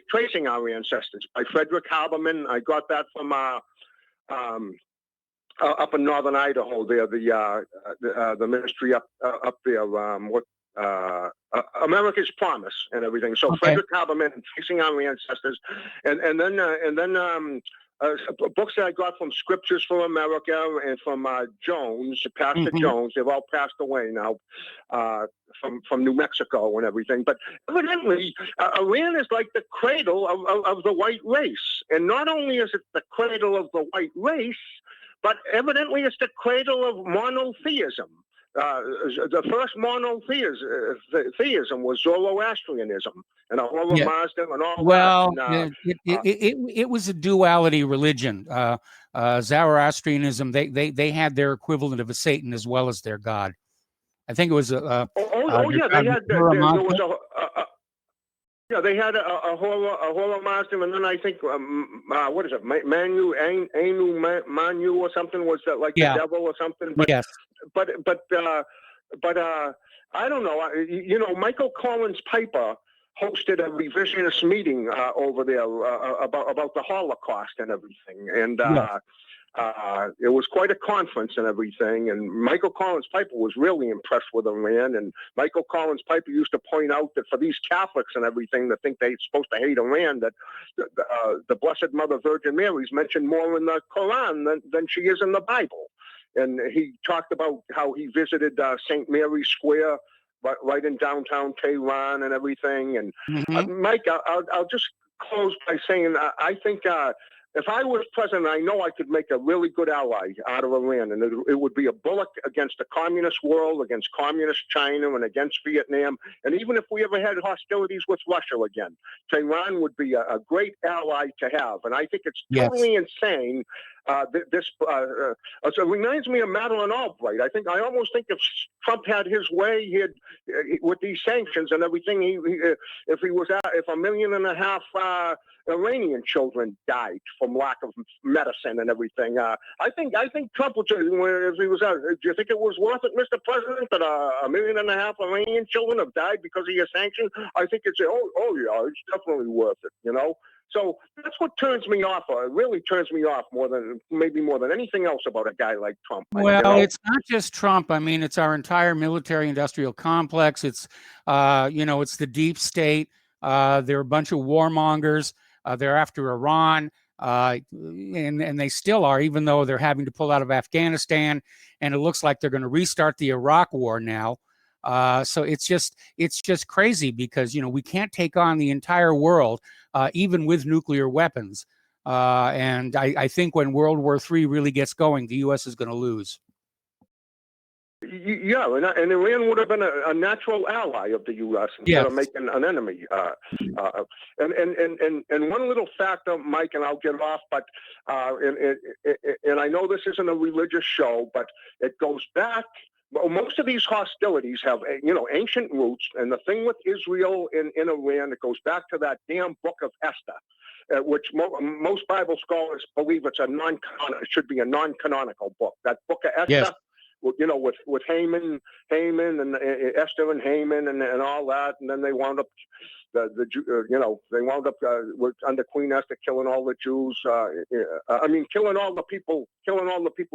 Tracing Our Ancestors by Frederick Haberman. I got that from up in northern Idaho. There, the ministry up there. America's Promise and everything. So Frederick Haberman, Tracing Our Ancestors, and then books that I got from Scriptures for America and from Jones, Pastor Jones. They've all passed away now from New Mexico and everything. But evidently, Iran is like the cradle of the white race. And not only is it the cradle of the white race, but evidently it's the cradle of monotheism. The first monotheism was Zoroastrianism and Ahura Mazda and all well, that. it was a duality religion. Zoroastrianism, they had their equivalent of a Satan as well as their god. I think it was yeah, they had they had a Ahura Mazda, and then I think what is it, Manu or something, was that like the devil or something? But, yes. But I don't know. Michael Collins Piper hosted a revisionist meeting over there about the Holocaust and everything, and it was quite a conference and everything. And Michael Collins Piper was really impressed with Iran. And Michael Collins Piper used to point out that for these Catholics and everything that think they're supposed to hate Iran, that the Blessed Mother Virgin Mary is mentioned more in the Quran than she is in the Bible. And he talked about how he visited St. Mary's Square right in downtown Tehran and everything. And Mike, I'll just close by saying I think if I was president, I know I could make a really good ally out of Iran, and it would be a bullet against the communist world, against communist China, and against Vietnam. And even if we ever had hostilities with Russia again, Tehran would be a great ally to have. And I think it's totally insane. It reminds me of Madeleine Albright. I almost think if Trump had his way, with these sanctions and everything, if 1.5 million Iranian children died from lack of medicine and everything. I think Trump would say, if he was out, do you think it was worth it, Mr. President, that 1.5 million Iranian children have died because of your sanctions? I think it's yeah, it's definitely worth it, So that's what turns me off. It really turns me off more than anything else about a guy like Trump. Well, it's not just Trump. I mean, it's our entire military-industrial complex. It's, it's the deep state. They're a bunch of warmongers. They're after Iran, and they still are, even though they're having to pull out of Afghanistan. And it looks like they're going to restart the Iraq war now. So it's just crazy because, we can't take on the entire world, even with nuclear weapons. And I think when World War III really gets going, the U.S. is going to lose. Yeah, and Iran would have been a natural ally of the U.S. instead of making an enemy. And one little factor, Mike, and I'll get off, but and I know this isn't a religious show, but it goes back. Most of these hostilities have, ancient roots, and the thing with Israel in Iran, it goes back to that damn book of Esther, which most Bible scholars believe it should be a non-canonical book. That book of Esther, with Haman and Esther and Haman and all that, and then they wound up under Queen Esther killing all the Jews. Killing all the people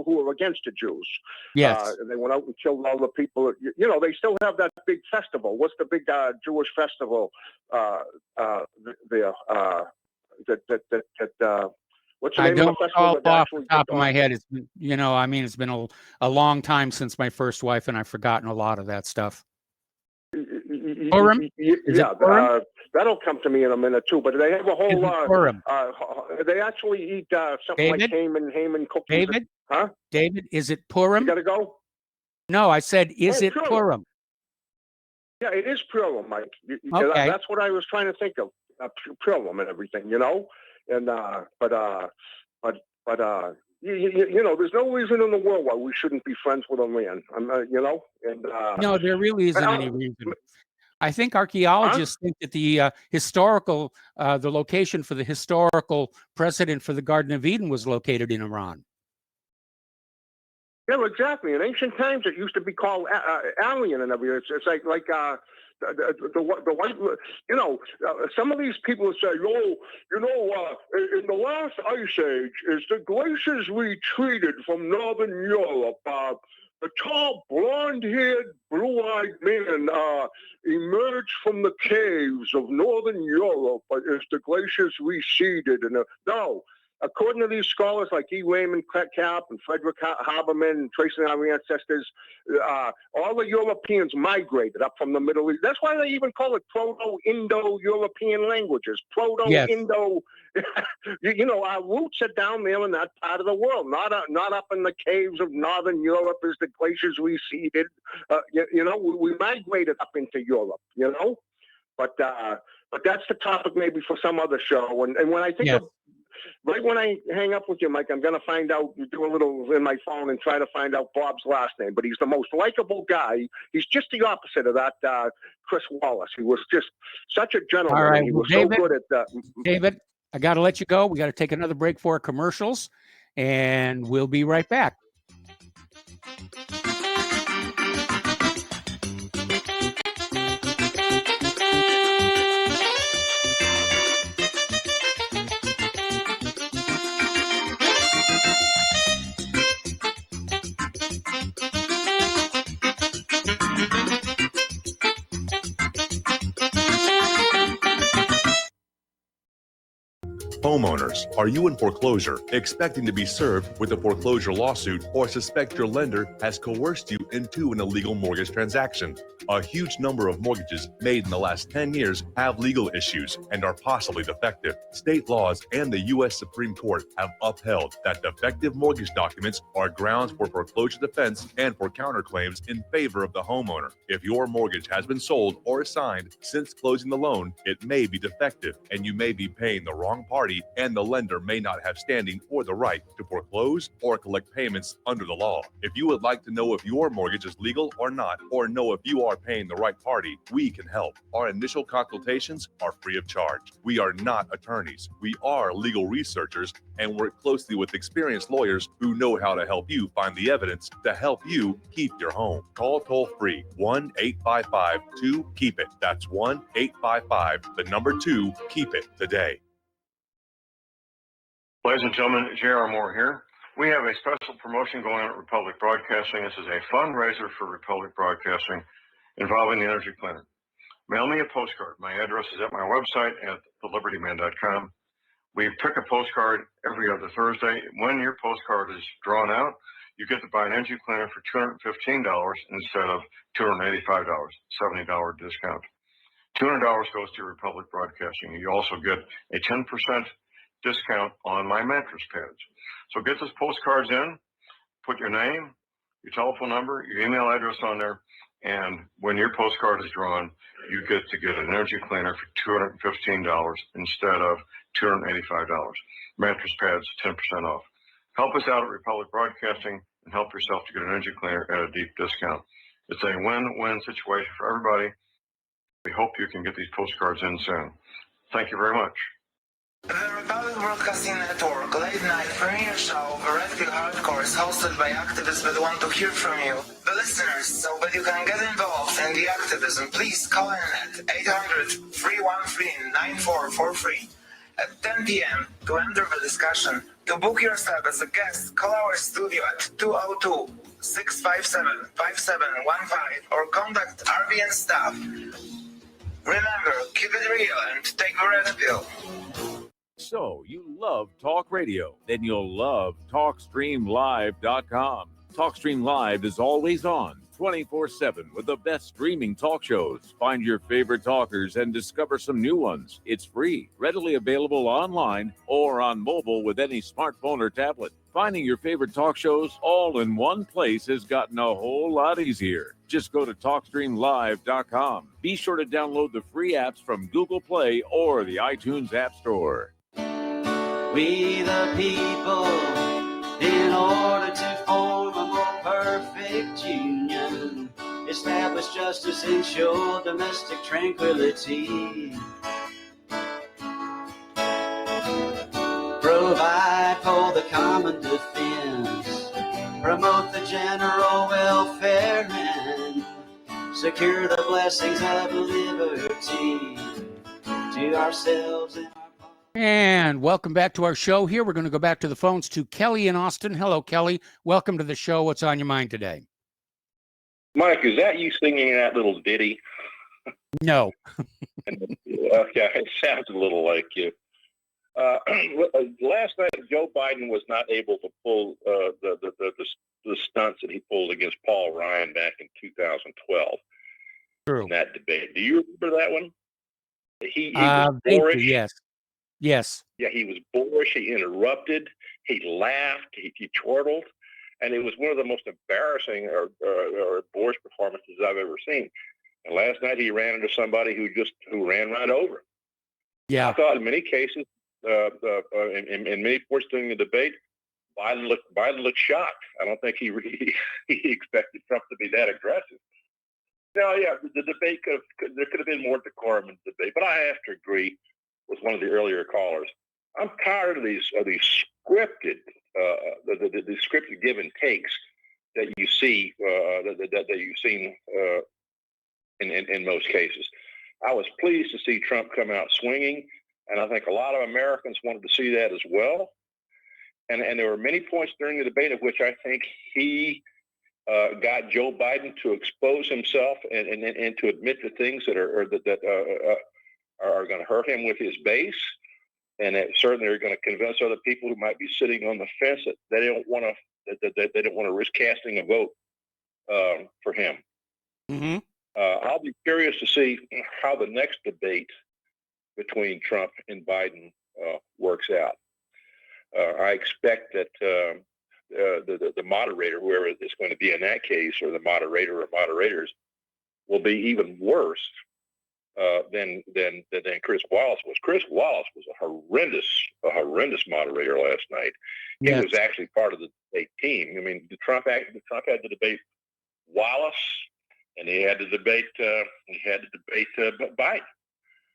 who were against the Jews. Yes, they went out and killed all the people. They still have that big festival. What's the big Jewish festival there? What's the name of the festival? Off the top of my head. It's been, it's been a long time since my first wife, and I've forgotten a lot of that stuff. Purim? That'll come to me in a minute too. But they have a whole. They actually eat something like Haman cookies. David? Huh? David, is it Purim? You gotta go. No, I said, is it Purim? Yeah, it is Purim, Mike. Okay. That's what I was trying to think of. Purim and everything, And but there's no reason in the world why we shouldn't be friends with Iran. And no, there really isn't any reason. I think archaeologists think that the the location for the historical precedent for the Garden of Eden was located in Iran. Yeah, exactly. In ancient times, it used to be called Alien and everything. It's like the white, some of these people say, in the last ice age, as the glaciers retreated from northern Europe, the tall, blonde-haired, blue-eyed man emerged from the caves of northern Europe as the glaciers receded. And no, according to these scholars like E. Raymond Capp and Frederick Haberman and tracing our ancestors, all the Europeans migrated up from the Middle East. That's why they even call it Proto-Indo-European languages. Proto-Indo. You know, our roots are down there in that part of the world, not up in the caves of Northern Europe as the glaciers receded. You know, we migrated up into Europe, you know? But that's the topic maybe for some other show. And when I think of, right when I hang up with you, Mike, I'm going to find out, do a little in my phone and try to find out Bob's last name. But he's the most likable guy. He's just the opposite of that Chris Wallace. He was just such a gentleman. All right, He well, was David, so good at David, I got to let you go. We got to take another break for commercials, and we'll be right back. Homeowners, are you in foreclosure, expecting to be served with a foreclosure lawsuit, or suspect your lender has coerced you into an illegal mortgage transaction? A huge number of mortgages made in the last 10 years have legal issues and are possibly defective. State laws and the U.S. Supreme Court have upheld that defective mortgage documents are grounds for foreclosure defense and for counterclaims in favor of the homeowner. If your mortgage has been sold or assigned since closing the loan, it may be defective and you may be paying the wrong party, and the lender may not have standing or the right to foreclose or collect payments under the law. If you would like to know if your mortgage is legal or not, or know if you are paying the right party, we can help. Our initial consultations are free of charge. We are not attorneys. We are legal researchers and work closely with experienced lawyers who know how to help you find the evidence to help you keep your home. Call toll free 1-855-2-KEEP-IT. That's 1-855-2-KEEP-IT today. Ladies and gentlemen, J.R. Moore here. We have a special promotion going on at Republic Broadcasting. This is a fundraiser for Republic Broadcasting involving the Energy Cleaner. Mail me a postcard. My address is at my website at thelibertyman.com. We pick a postcard every other Thursday. When your postcard is drawn out, you get to buy an Energy Cleaner for $215 instead of $285, $70 discount. $200 goes to Republic Broadcasting. You also get a 10% discount on my mattress pads. So get those postcards in, put your name, your telephone number, your email address on there, and when your postcard is drawn, you get an Energy Cleaner for $215 instead of $285. Mattress pads, 10% off. Help us out at Republic Broadcasting and help yourself to get an Energy Cleaner at a deep discount. It's a win-win situation for everybody. We hope you can get these postcards in soon. Thank you very much. The Republic Broadcasting Network late night premiere show Red Pill Hardcore is hosted by activists that want to hear from you, the listeners. So that you can get involved in the activism, please call in at 800-313-9443 at 10 p.m. to enter the discussion. To book yourself as a guest, call our studio at 202-657-5715 or contact RVN staff. Remember, keep it real and take the Red Pill. So, you love talk radio? Then you'll love TalkStreamLive.com. TalkStream Live is always on, 24/7, with the best streaming talk shows. Find your favorite talkers and discover some new ones. It's free, readily available online or on mobile with any smartphone or tablet. Finding your favorite talk shows all in one place has gotten a whole lot easier. Just go to TalkStreamLive.com. Be sure to download the free apps from Google Play or the iTunes App Store. We the people, in order to form a more perfect union, establish justice, ensure domestic tranquility, provide for the common defense, promote the general welfare, and secure the blessings of liberty to ourselves and And welcome back to our show here. We're going to go back to the phones to Kelly in Austin. Hello, Kelly. Welcome to the show. What's on your mind today? Mike, is that you singing that little ditty? No. Yeah, it sounds a little like you. Last night, Joe Biden was not able to pull the stunts that he pulled against Paul Ryan back in 2012 in that debate. Do you remember that one? He was boorish. Yes. Yeah, he was boorish. He interrupted. He laughed. He chortled. And it was one of the most embarrassing or boorish performances I've ever seen. And last night he ran into somebody who ran right over him. Yeah. I thought in many cases, in many points during the debate, Biden looked shocked. I don't think he expected Trump to be that aggressive. Now, yeah, the debate there could have been more decorum in the debate, but I have to agree with one of the earlier callers. I'm tired of these scripted, the scripted give and takes that you see that you've seen in most cases. I was pleased to see Trump come out swinging, and I think a lot of Americans wanted to see that as well. And there were many points during the debate at which I think he got Joe Biden to expose himself and to admit the things that are going to hurt him with his base, and that certainly are going to convince other people who might be sitting on the fence that they don't want to risk casting a vote for him. Mm-hmm. I'll be curious to see how the next debate between Trump and Biden works out. I expect that the moderator, whoever is going to be in that case, or the moderator or moderators, will be even worse than Chris Wallace was. Chris Wallace was a horrendous moderator last night. Yes. He was actually part of the debate team. I mean, Trump had to debate Wallace, and he had to debate Biden.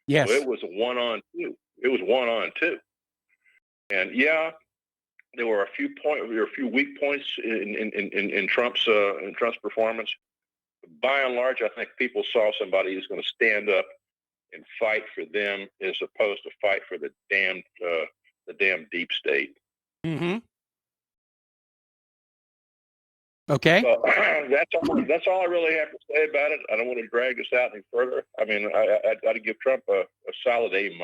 Yes. So it was a one-on-two. And yeah, there were a few weak points in Trump's performance. By and large, I think people saw somebody who's going to stand up and fight for them as opposed to fight for the damn deep state. Mm-hmm. Okay. So, that's all I really have to say about it. I don't want to drag this out any further. I mean, I'd give Trump a solid A-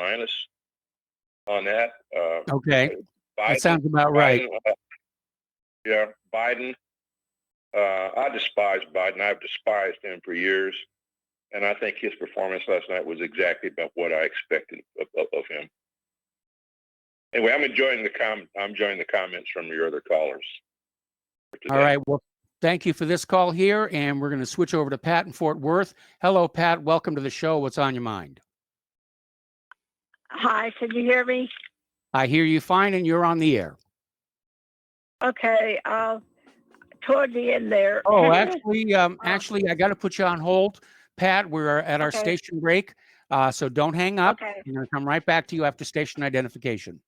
on that. Okay. Biden, That sounds about right. Yeah, Biden. I despise Biden. I've despised him for years, and I think his performance last night was exactly about what I expected of him. Anyway, I'm enjoying the comments from your other callers. All right. Well, thank you for this call here, and we're going to switch over to Pat in Fort Worth. Hello, Pat. Welcome to the show. What's on your mind? Hi, can you hear me? I hear you fine, and you're on the air. Okay, toward the end there. Oh, actually, I got to put you on hold, Pat. We're at our station break, so don't hang up. Okay. I'm going to come right back to you after station identification.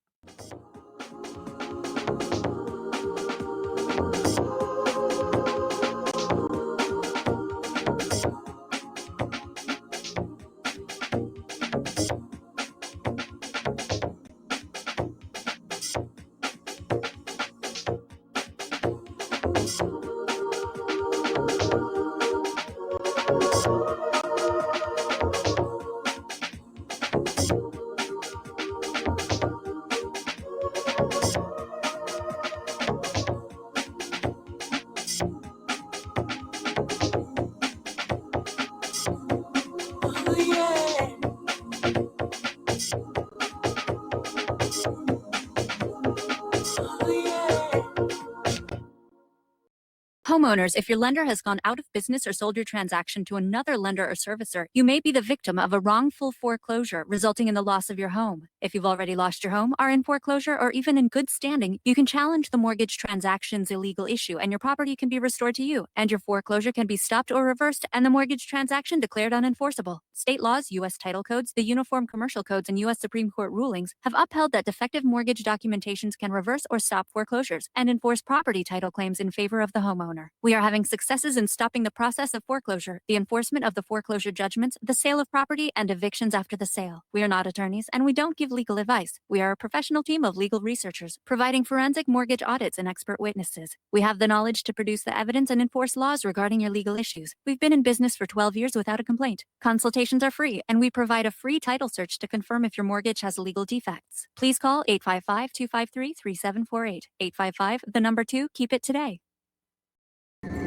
Homeowners, if your lender has gone out of business or sold your transaction to another lender or servicer, you may be the victim of a wrongful foreclosure, resulting in the loss of your home. If you've already lost your home, are in foreclosure, or even in good standing, you can challenge the mortgage transaction's illegal issue, and your property can be restored to you, and your foreclosure can be stopped or reversed, and the mortgage transaction declared unenforceable. State laws, U.S. title codes, the Uniform Commercial Codes, and U.S. Supreme Court rulings have upheld that defective mortgage documentations can reverse or stop foreclosures and enforce property title claims in favor of the homeowner. homeowner. We are having successes in stopping the process of foreclosure, the enforcement of the foreclosure judgments, the sale of property, and evictions after the sale. We are not attorneys, and we don't give legal advice. We are a professional team of legal researchers, providing forensic mortgage audits and expert witnesses. We have the knowledge to produce the evidence and enforce laws regarding your legal issues. We've been in business for 12 years without a complaint. Consultations are free, and we provide a free title search to confirm if your mortgage has legal defects. Please call 855-253-3748. 855, the number 2, keep it today.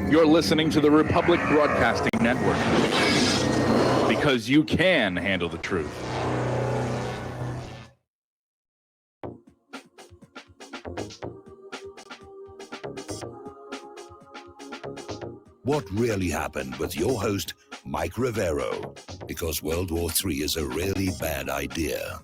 You're listening to the Republic Broadcasting Network because you can handle the truth. What really happened with your host, Mike Rivero, because World War III is a really bad idea.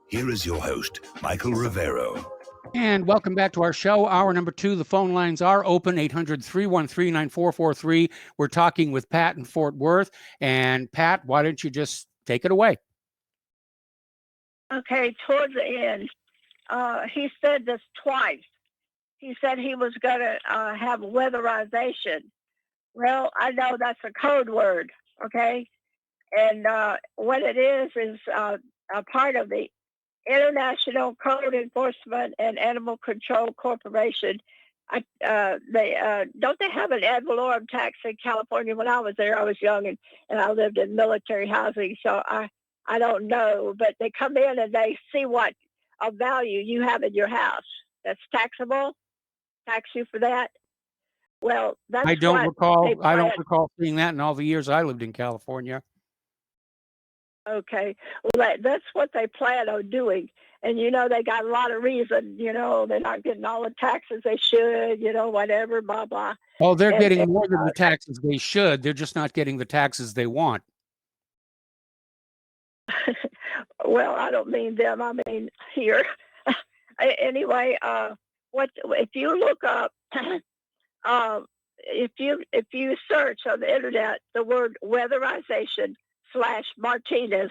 Here is your host, Michael Rivero. And welcome back to our show. Hour number 2. The phone lines are open, 800-313-9443. We're talking with Pat in Fort Worth. And Pat, why don't you just take it away? Okay, towards the end, he said this twice. He said he was going to have weatherization. Well, I know that's a code word, okay? And what it is a part of the International Code Enforcement and Animal Control Corporation. Don't they have an ad valorem tax in California? When I was there, I was young and I lived in military housing, so I don't know. But they come in and they see what of value you have in your house that's taxable, tax you for that. Well, that's I don't what recall seeing that in all the years I lived in California. Okay, well, that's what they plan on doing. And, they got a lot of reason, they're not getting all the taxes they should, whatever, blah, blah. Oh, they're getting more than the taxes they should. They're just not getting the taxes they want. Well, I don't mean them. I mean here. Anyway, if you look up, if you search on the internet the word weatherization /Martinez,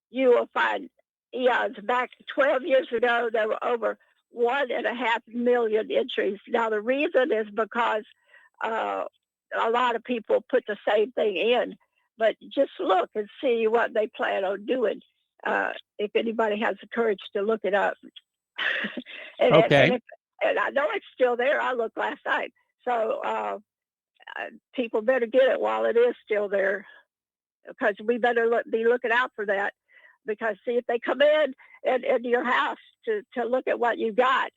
you will find eons back 12 years ago. There were over 1.5 million entries. Now the reason is because a lot of people put the same thing in, but just look and see what they plan on doing. If anybody has the courage to look it up. Okay. And I know it's still there. I looked last night. So people better get it while it is still there, because we better be looking out for that. Because see, if they come in your house to look at what you got,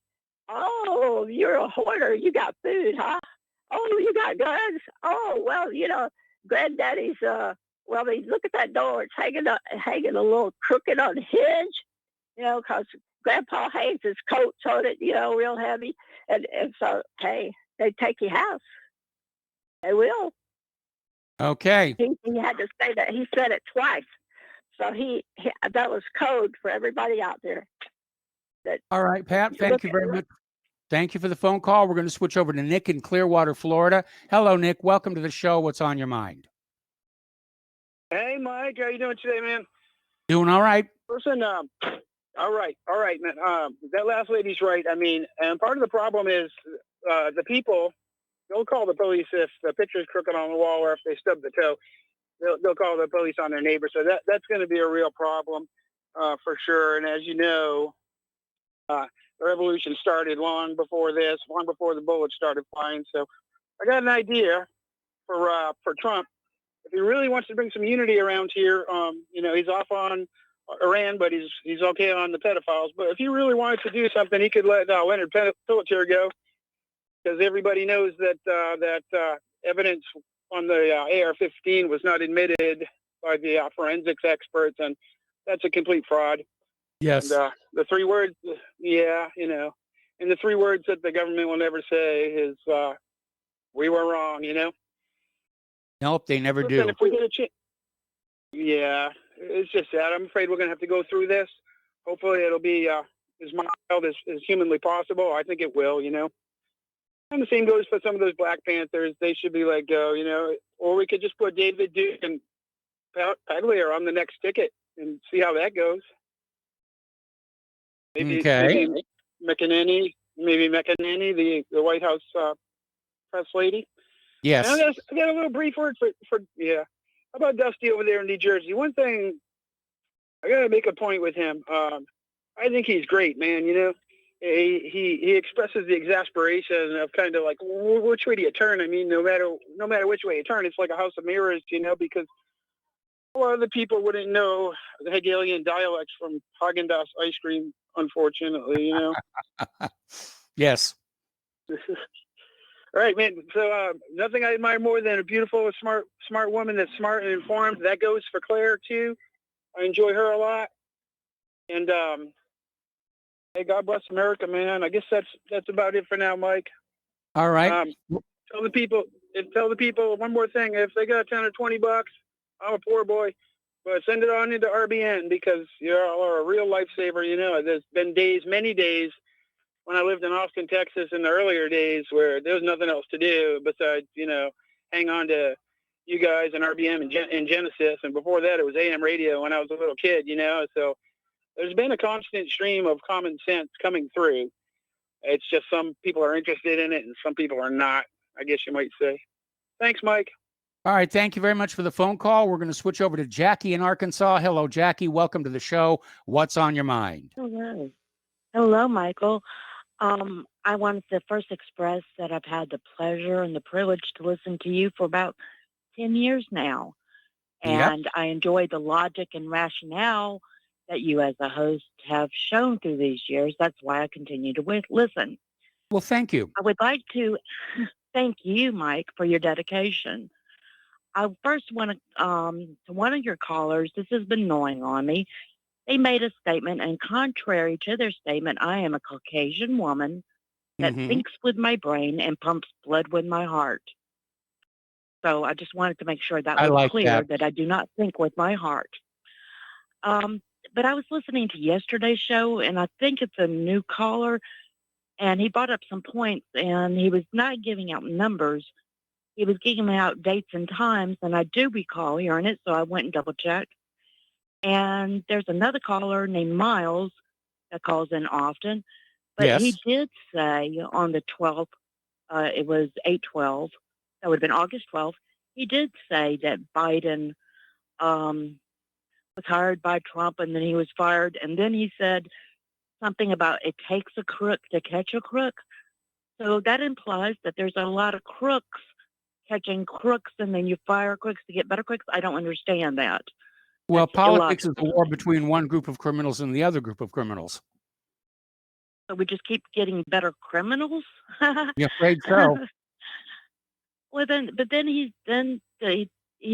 oh, you're a hoarder. You got food, huh? Oh, you got guns. Oh, well, granddaddy's. Well, look at that door. It's hanging a little crooked on the hinge, because Grandpa hangs his coats on it, real heavy, and so hey, they take your house. They will. Okay. He had to say that. He said it twice. So he that was code for everybody out there. All right, Pat, thank you very much. Thank you for the phone call. We're going to switch over to Nick in Clearwater, Florida. Hello, Nick. Welcome to the show. What's on your mind? Hey, Mike. How you doing today, man? Doing all right. Listen, all right, man. That last lady's right. I mean, and part of the problem is the people, they'll call the police if the picture's crooked on the wall or if they stub the toe. They'll call the police on their neighbor. So that's going to be a real problem for sure. And as you know, the revolution started long before this, long before the bullets started flying. So I got an idea for Trump. If he really wants to bring some unity around here, he's off on Iran, but he's okay on the pedophiles. But if he really wanted to do something, he could let Leonard Peltier go, because everybody knows that evidence on the AR-15 was not admitted by the forensics experts, and that's a complete fraud. Yes. And, the 3 words, and the 3 words that the government will never say is, we were wrong, Nope, they never Listen, do. if we get a chance, yeah, it's just that. I'm afraid we're going to have to go through this. Hopefully it'll be as mild as humanly possible. I think it will, And the same goes for some of those Black Panthers. They should be let go, Or we could just put David Duke and Pagliar on the next ticket and see how that goes. Maybe Okay. McEnany, the White House press lady. Yes. And I got a little brief word for yeah. How about Dusty over there in New Jersey? One thing I got to make a point with him. I think he's great, man. You know, he expresses the exasperation of kind of like, which way do you turn? I mean, no matter which way you turn, it's like a house of mirrors, you know, because a lot of the people wouldn't know the Hegelian dialects from Haagen-Dazs ice cream, unfortunately, you know. Yes. All right, man. So nothing I admire more than a beautiful, smart woman that's smart and informed. That goes for Claire too. I enjoy her a lot. And hey, God bless America, man. I guess that's about it for now, Mike. All right. Tell the people one more thing. If they got 10 or $20, I'm a poor boy, but send it on into RBN because you are a real lifesaver. You know, there's been many days when I lived in Austin, Texas in the earlier days where there was nothing else to do besides, you know, hang on to you guys and RBN and Genesis. And before that, it was AM radio when I was a little kid, you know. So there's been a constant stream of common sense coming through. It's just some people are interested in it and some people are not, I guess you might say. Thanks, Mike. All right. Thank you very much for the phone call. We're going to switch over to Jackie in Arkansas. Hello, Jackie. Welcome to the show. What's on your mind? Hello. Hello, Michael. I wanted to first express that I've had the pleasure and the privilege to listen to you for about 10 years now. And I enjoy the logic and rationale that you as a host have shown through these years. That's why I continue to listen. Well, thank you. I would like to thank you, Mike, for your dedication. I first want to one of your callers, this has been gnawing on me. They made a statement, and contrary to their statement, I am a Caucasian woman that thinks with my brain and pumps blood with my heart. So I just wanted to make sure that was clear that I do not think with my heart. But I was listening to yesterday's show, and I think it's a new caller, and he brought up some points, and he was not giving out numbers. He was giving out dates and times, and I do recall hearing it, so I went and double-checked. And there's another caller named Miles that calls in often. But he did say on the 12th, it was 8/12, that would have been August 12th, he did say that Biden was hired by Trump and then he was fired. And then he said something about it takes a crook to catch a crook. So that implies that there's a lot of crooks catching crooks and then you fire crooks to get better crooks. I don't understand that. Well, politics is a war between one group of criminals and the other group of criminals. So we just keep getting better criminals? You're afraid so. Well, then he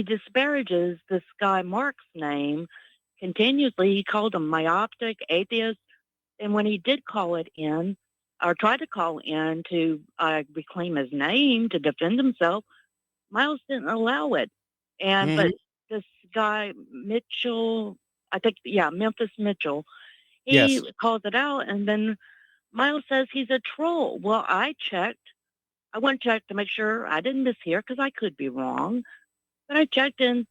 disparages this guy Mark's name continuously. He called him myopic, atheist. And when he did call it in, or tried to call in to reclaim his name to defend himself, Miles didn't allow it. And but this guy Mitchell, I think, Memphis Mitchell, he calls it out, and then Miles says he's a troll. Well, I went and checked to make sure I didn't mishear because I could be wrong. But I checked and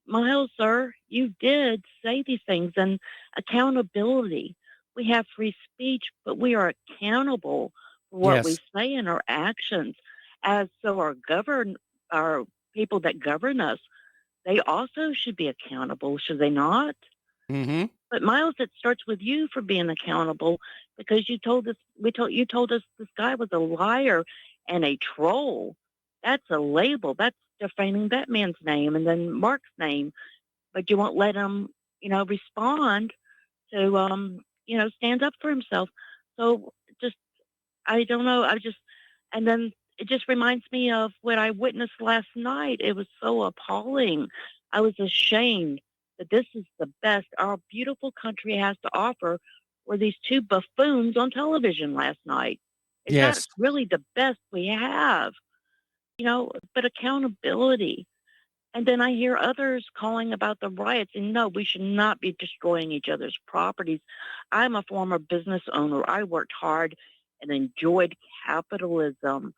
Miles, sir, you did say these things, and accountability. We have free speech, but we are accountable for what we say in our actions. As so our people that govern us, they also should be accountable, should they not? Mm-hmm. But Miles, it starts with you for being accountable because you told us this guy was a liar and a troll. That's a label. That's defaming that man's name and then Mark's name. But you won't let him, respond to, stand up for himself. So I don't know. And then it just reminds me of what I witnessed last night. It was so appalling. I was ashamed that this is the best our beautiful country has to offer were these two buffoons on television last night. That's really the best we have, but accountability. And then I hear others calling about the riots, and no, we should not be destroying each other's properties. I'm a former business owner. I worked hard and enjoyed capitalism.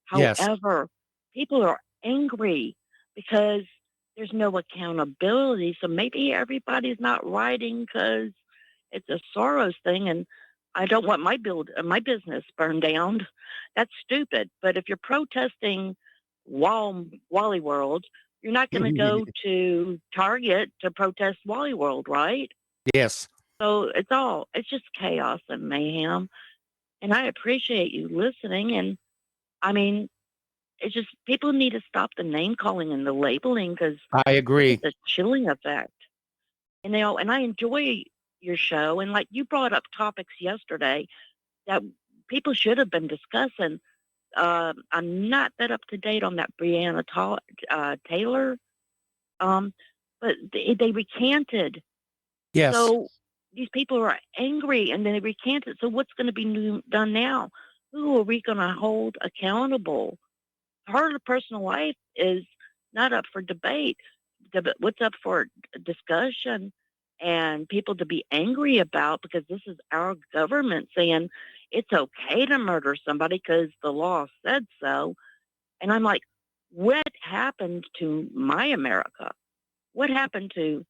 However, people are angry because there's no accountability. So maybe everybody's not rioting because it's a Soros thing. And I don't want my business burned down. That's stupid. But if you're protesting Wally World, you're not going to go to Target to protest Wally World, right? Yes. So it's just chaos and mayhem. And I appreciate you listening. And I mean, it's just people need to stop the name calling and the labeling because I agree. it's a chilling effect. And and I enjoy your show. And like you brought up topics yesterday that people should have been discussing. I'm not that up to date on that Breonna Taylor, but they recanted. Yes. So these people are angry and they recanted. So what's going to be done now? Who are we going to hold accountable? Part of the personal life is not up for debate. What's up for discussion and people to be angry about because this is our government saying it's okay to murder somebody because the law said so. And I'm like, what happened to my America? What happened to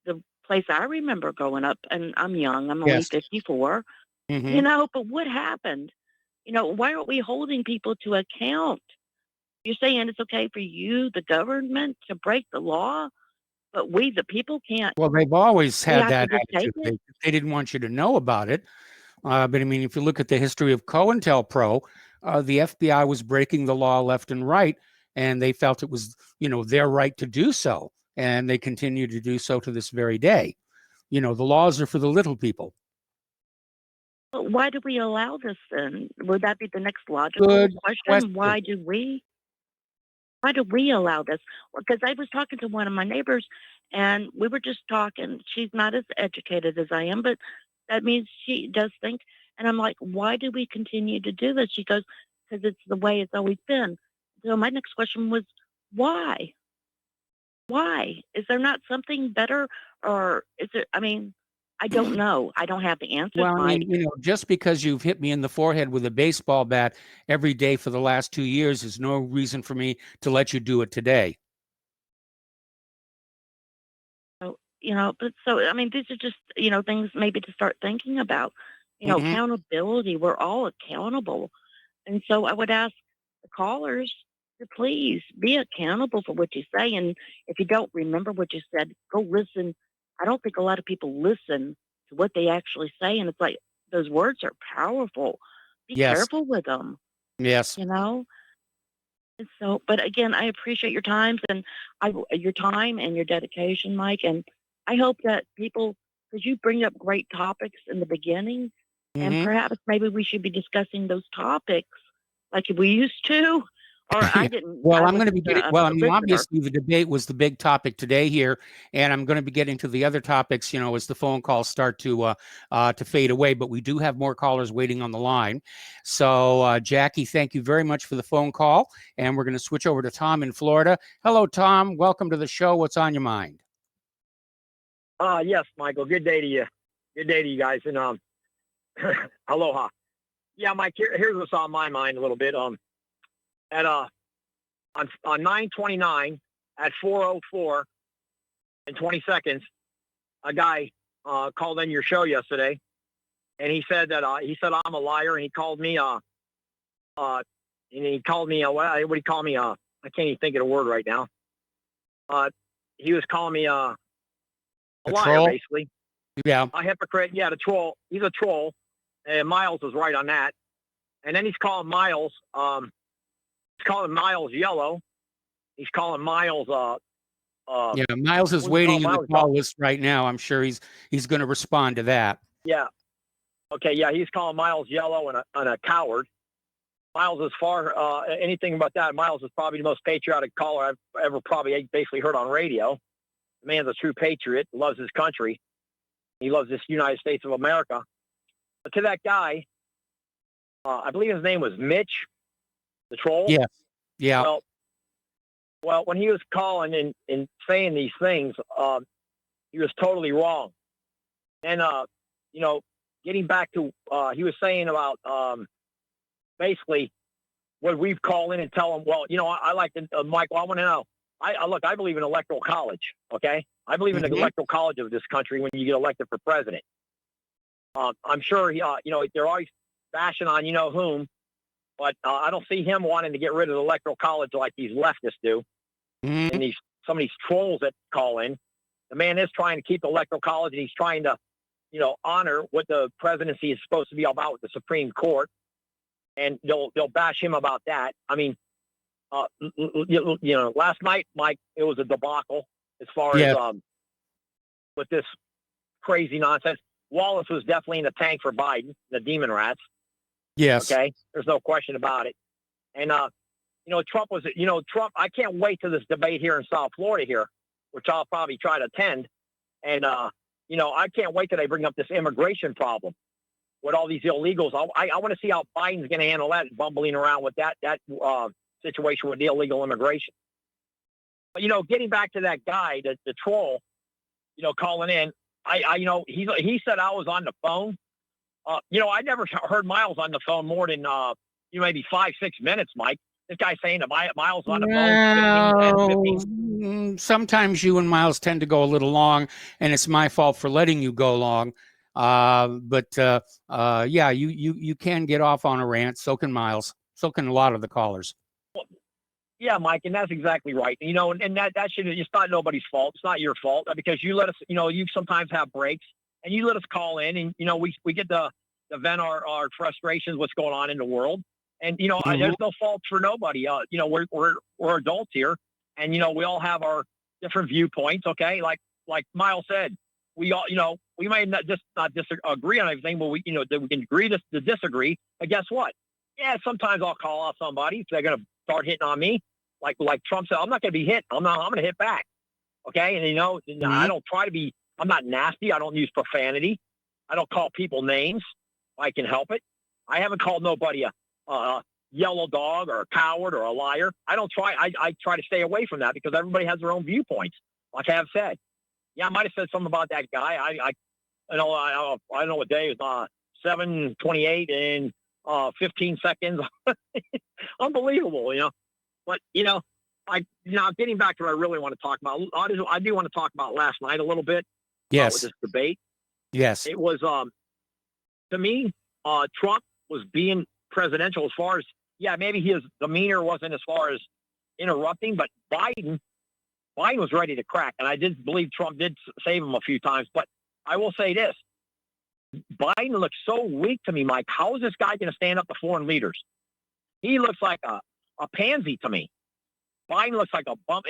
the place I remember growing up? And I'm young. I'm only Yes. 54. Mhm. But what happened? Why aren't we holding people to account? You're saying it's okay for you, the government, to break the law, but we, the people, can't. Well, they've always We had have to that just take attitude. it. They didn't want you to know about it. But I mean, if you look at the history of COINTELPRO, the FBI was breaking the law left and right, and they felt it was, their right to do so. And they continue to do so to this very day. The laws are for the little people. But why do we allow this then? Would that be the next logical Good question? question. Why do we allow this? Because I was talking to one of my neighbors and we were just talking. She's not as educated as I am, but that means she does think. And I'm like, why do we continue to do this? She goes, because it's the way it's always been. So my next question was, why? Why? Is there not something better? Or is it, I don't know. I don't have the answers, Well, I Mike. mean, just because you've hit me in the forehead with a baseball bat every day for the last 2 years is no reason for me to let you do it today. So, but these are just, things maybe to start thinking about, Mhm. accountability. We're all accountable. And so I would ask the callers to please be accountable for what you say. And if you don't remember what you said, go listen. I don't think a lot of people listen to what they actually say. And it's like, those words are powerful. Be Yes. careful with them, Yes. And so, but again, I appreciate your your time and your dedication, Mike. And I hope that people, because you bring up great topics in the beginning, and Mhm. perhaps maybe we should be discussing those topics like we used to, or I didn't. Well, I I'm going to be wasn't getting, a well, I mean, listener. obviously the debate was the big topic today here, and I'm going to be getting to the other topics, as the phone calls start to fade away, but we do have more callers waiting on the line. So, Jackie, thank you very much for the phone call, and we're going to switch over to Tom in Florida. Hello, Tom. Welcome to the show. What's on your mind? Yes, Michael. Good day to you. Good day to you guys. And aloha. Yeah, Mike. Here's what's on my mind a little bit. At on 9/29 at 4:04 and 20 seconds, a guy called in your show yesterday, and he said that I'm a liar, and he called me what do you call me? I can't even think of the word right now. He was calling me a liar, troll? basically. Yeah. A hypocrite. Yeah, the troll. He's a troll. And Miles was right on that. And then he's calling Miles. He's calling Miles yellow. He's calling Miles. Yeah, Miles is what do you waiting in call the Miles? call list right now. I'm sure he's going to respond to that. Yeah. Okay. Yeah, he's calling Miles yellow and a coward. Miles is anything about that. Miles is probably the most patriotic caller I've ever probably basically heard on radio. The man's a true patriot, loves his country. He loves this United States of America. But to that guy, I believe his name was Mitch, the troll. Yes. Yeah. Well, when he was calling and saying these things, he was totally wrong. And, getting back to, he was saying about basically what we've called in and tell him, well, I like to, Michael, I want to know. I believe in electoral college, okay? I believe in the electoral college of this country when you get elected for president. I'm sure, they're always bashing on whom, but I don't see him wanting to get rid of the Electoral College like these leftists do. Mhm. And some of these trolls that call in. The man is trying to keep the Electoral College, and he's trying to, honor what the presidency is supposed to be about with the Supreme Court. And they'll bash him about that. I mean, last night, Mike, it was a debacle as far Yeah. as with this crazy nonsense. Wallace was definitely in the tank for Biden, the demon rats. Yes. Okay, there's no question about it. And Trump was, Trump. I can't wait to this debate here in South Florida here, which I'll probably try to attend. And I can't wait till they bring up this immigration problem with all these illegals. I want to see how Biden's going to handle that, bumbling around with that situation with the illegal immigration. But getting back to that guy, the troll, calling in. He said I was on the phone. I never heard Miles on the phone more than maybe 5-6 minutes, Mike. This guy's saying that Miles on the phone. 15. Sometimes you and Miles tend to go a little long, and it's my fault for letting you go long. But yeah, you can get off on a rant. So can Miles. So can a lot of the callers. Yeah, Mike, and that's exactly right. And that should, it's not nobody's fault. It's not your fault because you let us, you sometimes have breaks and you let us call in and, we get to vent our frustrations, what's going on in the world. And, there's no fault for nobody. We're adults here and, we all have our different viewpoints. Okay. Like Miles said, we all, we may not disagree on everything, but we can agree to disagree. But guess what? Yeah, sometimes I'll call out somebody if they're going to start hitting on me. Like Trump said, I'm not going to be hit. I'm going to hit back. Okay. And, I don't try to be, I'm not nasty. I don't use profanity. I don't call people names. I can help it. I haven't called nobody a yellow dog or a coward or a liar. I don't try. I try to stay away from that because everybody has their own viewpoints. Like I have said, yeah, I might have said something about that guy. I don't know what day it was, 7:28 and 15 seconds. Unbelievable, But getting back to what I really want to talk about. I do want to talk about last night a little bit. Yes. With this debate. Yes. It was to me, Trump was being presidential as far as maybe his demeanor wasn't as far as interrupting, but Biden was ready to crack, and I did believe Trump did save him a few times. But I will say this: Biden looks so weak to me, Mike. How is this guy going to stand up to foreign leaders? He looks like a pansy to me. Biden looks like a bump.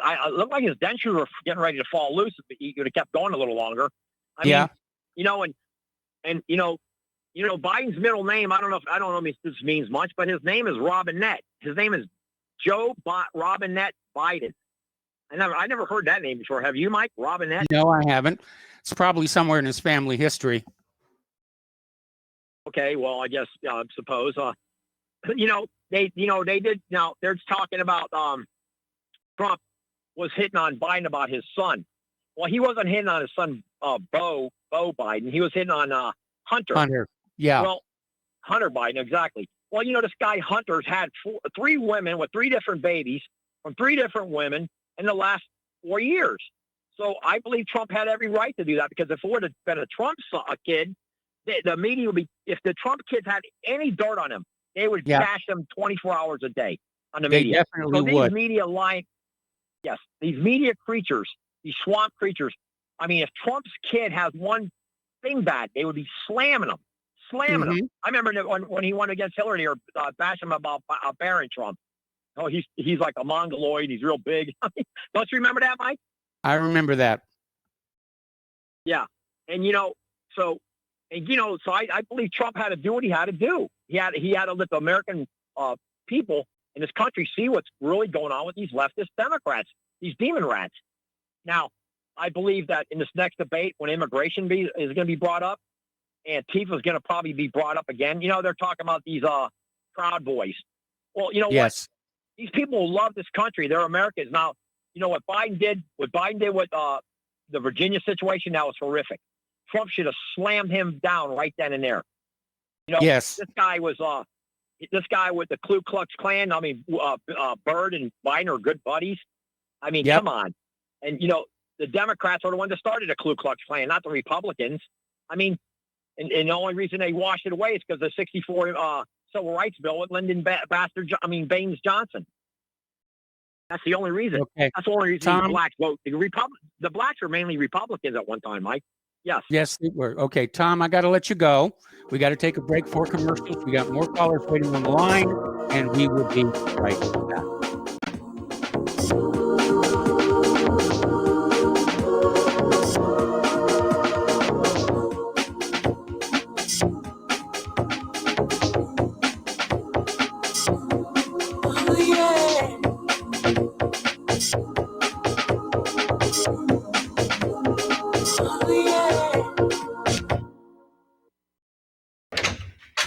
I looked like his dentures were getting ready to fall loose. He could have kept going a little longer. I mean, Biden's middle name. I don't know if this means much, but his name is Robinette. His name is Joe Robinette Biden. I never heard that name before. Have you, Mike? Robinette? No, I haven't. It's probably somewhere in his family history. Okay, well, I guess I suppose. They did. Now they're talking about Trump was hitting on Biden about his son. Well, he wasn't hitting on his son, Bo Biden. He was hitting on Hunter. Hunter, yeah. Well, Hunter Biden, exactly. Well, this guy Hunter's had 3 women with 3 different babies from 3 different women in the last 4 years. So I believe Trump had every right to do that because if it would have been a Trump kid, the media would be. If the Trump kids had any dirt on him, they would bash them 24 hours a day on the media. Definitely so these would. media these media creatures, these swamp creatures. I mean, if Trump's kid has one thing bad, they would be slamming him. I remember when he won against Hillary or bashing him about Barron Trump. Oh, he's like a mongoloid. He's real big. Don't you remember that, Mike? I remember that. Yeah, and so I believe Trump had to do what he had to do. He had to let the American people in this country see what's really going on with these leftist Democrats, these demon rats. Now, I believe that in this next debate, when immigration is going to be brought up, Antifa is going to probably be brought up again. They're talking about these Proud Boys. Well, what? These people who love this country, they're Americans. Now, what Biden did with the Virginia situation, that was horrific. Trump should have slammed him down right then and there. Yes. This guy with the Ku Klux Klan. I mean, Byrd and Biden are good buddies. I mean, come on. And, the Democrats are the ones that started the Ku Klux Klan, not the Republicans. I mean, And the only reason they washed it away is because the 64 Civil Rights Bill with Lyndon Baines Johnson. That's the only reason. Okay. That's the only reason Tom? the blacks vote. The blacks were mainly Republicans at one time, Mike. Yes. Yes, they were. Okay, Tom, I got to let you go. We got to take a break for commercials. We got more callers waiting on the line, and we will be right back.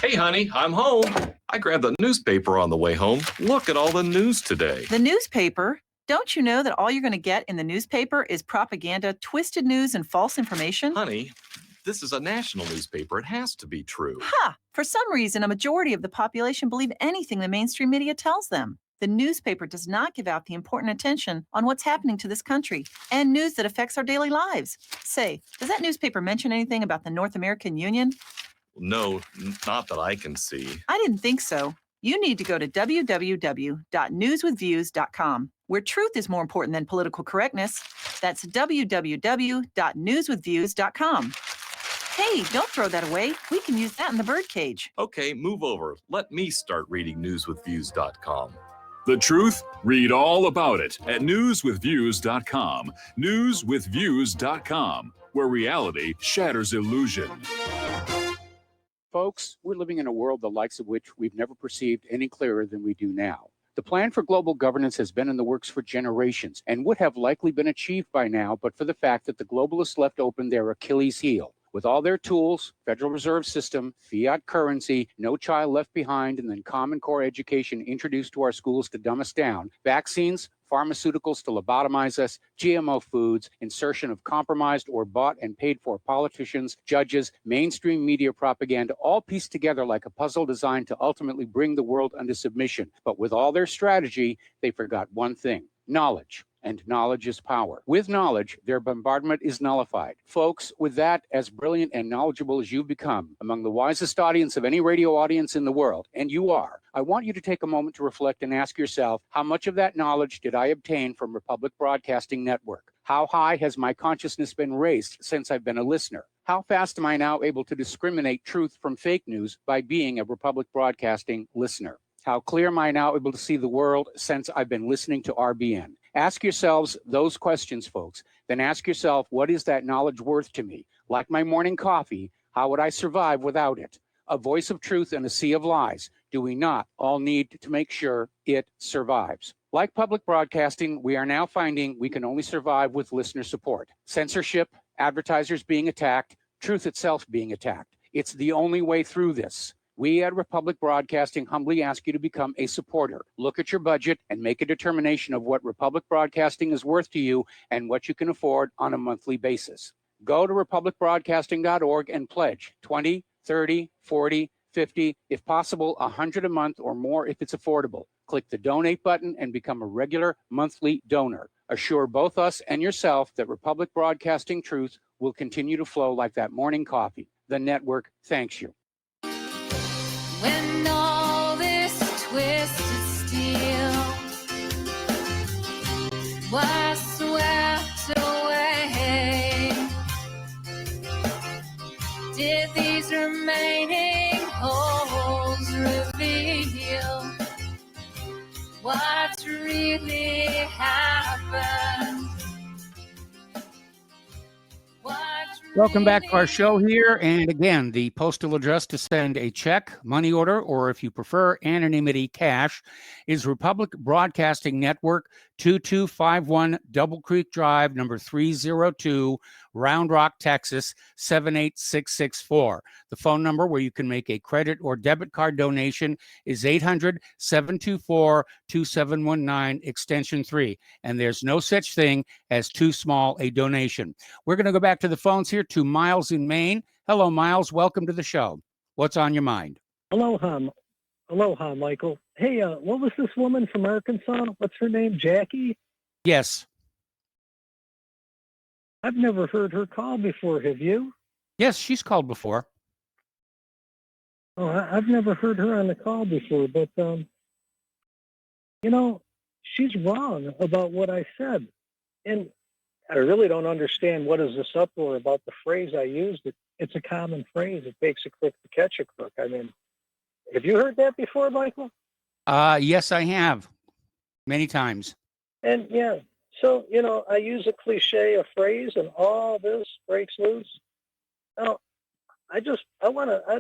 Hey, honey, I'm home. I grabbed the newspaper on the way home. Look at all the news today. The newspaper? Don't you know that all you're going to get in the newspaper is propaganda, twisted news, and false information? Honey, this is a national newspaper. It has to be true. Ha! For some reason, a majority of the population believe anything the mainstream media tells them. The newspaper does not give out the important attention on what's happening to this country and news that affects our daily lives. Say, does that newspaper mention anything about the North American Union? No, not that I can see. I didn't think so. You need to go to www.newswithviews.com, where truth is more important than political correctness. That's www.newswithviews.com. Hey, don't throw that away. We can use that in the birdcage. Okay, move over. Let me start reading newswithviews.com. The truth? Read all about it at newswithviews.com. Newswithviews.com, where reality shatters illusion. Folks, we're living in a world the likes of which we've never perceived any clearer than we do now. The plan for global governance has been in the works for generations and would have likely been achieved by now, but for the fact that the globalists left open their Achilles heel. With all their tools, Federal Reserve System, fiat currency, no child left behind, and then Common Core education introduced to our schools to dumb us down, vaccines, pharmaceuticals to lobotomize us, GMO foods, insertion of compromised or bought and paid for politicians, judges, mainstream media propaganda, all pieced together like a puzzle designed to ultimately bring the world under submission. But with all their strategy, they forgot one thing: knowledge. And knowledge is power. With knowledge, their bombardment is nullified. Folks, with that, as brilliant and knowledgeable as you've become, among the wisest audience of any radio audience in the world, and you are, I want you to take a moment to reflect and ask yourself, how much of that knowledge did I obtain from Republic Broadcasting Network? How high has my consciousness been raised since I've been a listener? How fast am I now able to discriminate truth from fake news by being a Republic Broadcasting listener? How clear am I now able to see the world since I've been listening to RBN? Ask yourselves those questions, folks. Then ask yourself, what is that knowledge worth to me? Like my morning coffee, how would I survive without it? A voice of truth in a sea of lies. Do we not all need to make sure it survives? Like public broadcasting, we are now finding we can only survive with listener support. Censorship, advertisers being attacked, truth itself being attacked. It's the only way through this. We at Republic Broadcasting humbly ask you to become a supporter. Look at your budget and make a determination of what Republic Broadcasting is worth to you and what you can afford on a monthly basis. Go to republicbroadcasting.org and pledge 20, 30, 40, 50, if possible, 100 a month or more if it's affordable. Click the donate button and become a regular monthly donor. Assure both us and yourself that Republic Broadcasting truth will continue to flow like that morning coffee. The network thanks you. When all this twisted steel was swept away, did these remaining holes reveal what really happened? Welcome back to our show here. And again, the postal address to send a check, money order, or if you prefer anonymity, cash, is Republic Broadcasting Network, 2251 Double Creek Drive, number 302, Round Rock, Texas, 78664. The phone number where you can make a credit or debit card donation is 800-724-2719, extension 3. And there's no such thing as too small a donation. We're going to go back to the phones here to Miles in Maine. Hello, Miles. Welcome to the show. What's on your mind? Aloha, Michael. Hey, what was this woman from Arkansas? What's her name? Jackie? Yes. I've never heard her call before. Have you? Yes, she's called before. Oh, I've never heard her on the call before, but you know, she's wrong about what I said, and I really don't understand what is this uproar about the phrase I used. It's a common phrase. It takes a crook to catch a crook. I mean, have you heard that before, Michael? Yes, I have many times. And yeah, so I use a cliche, a phrase, and all this breaks loose. Now, I'd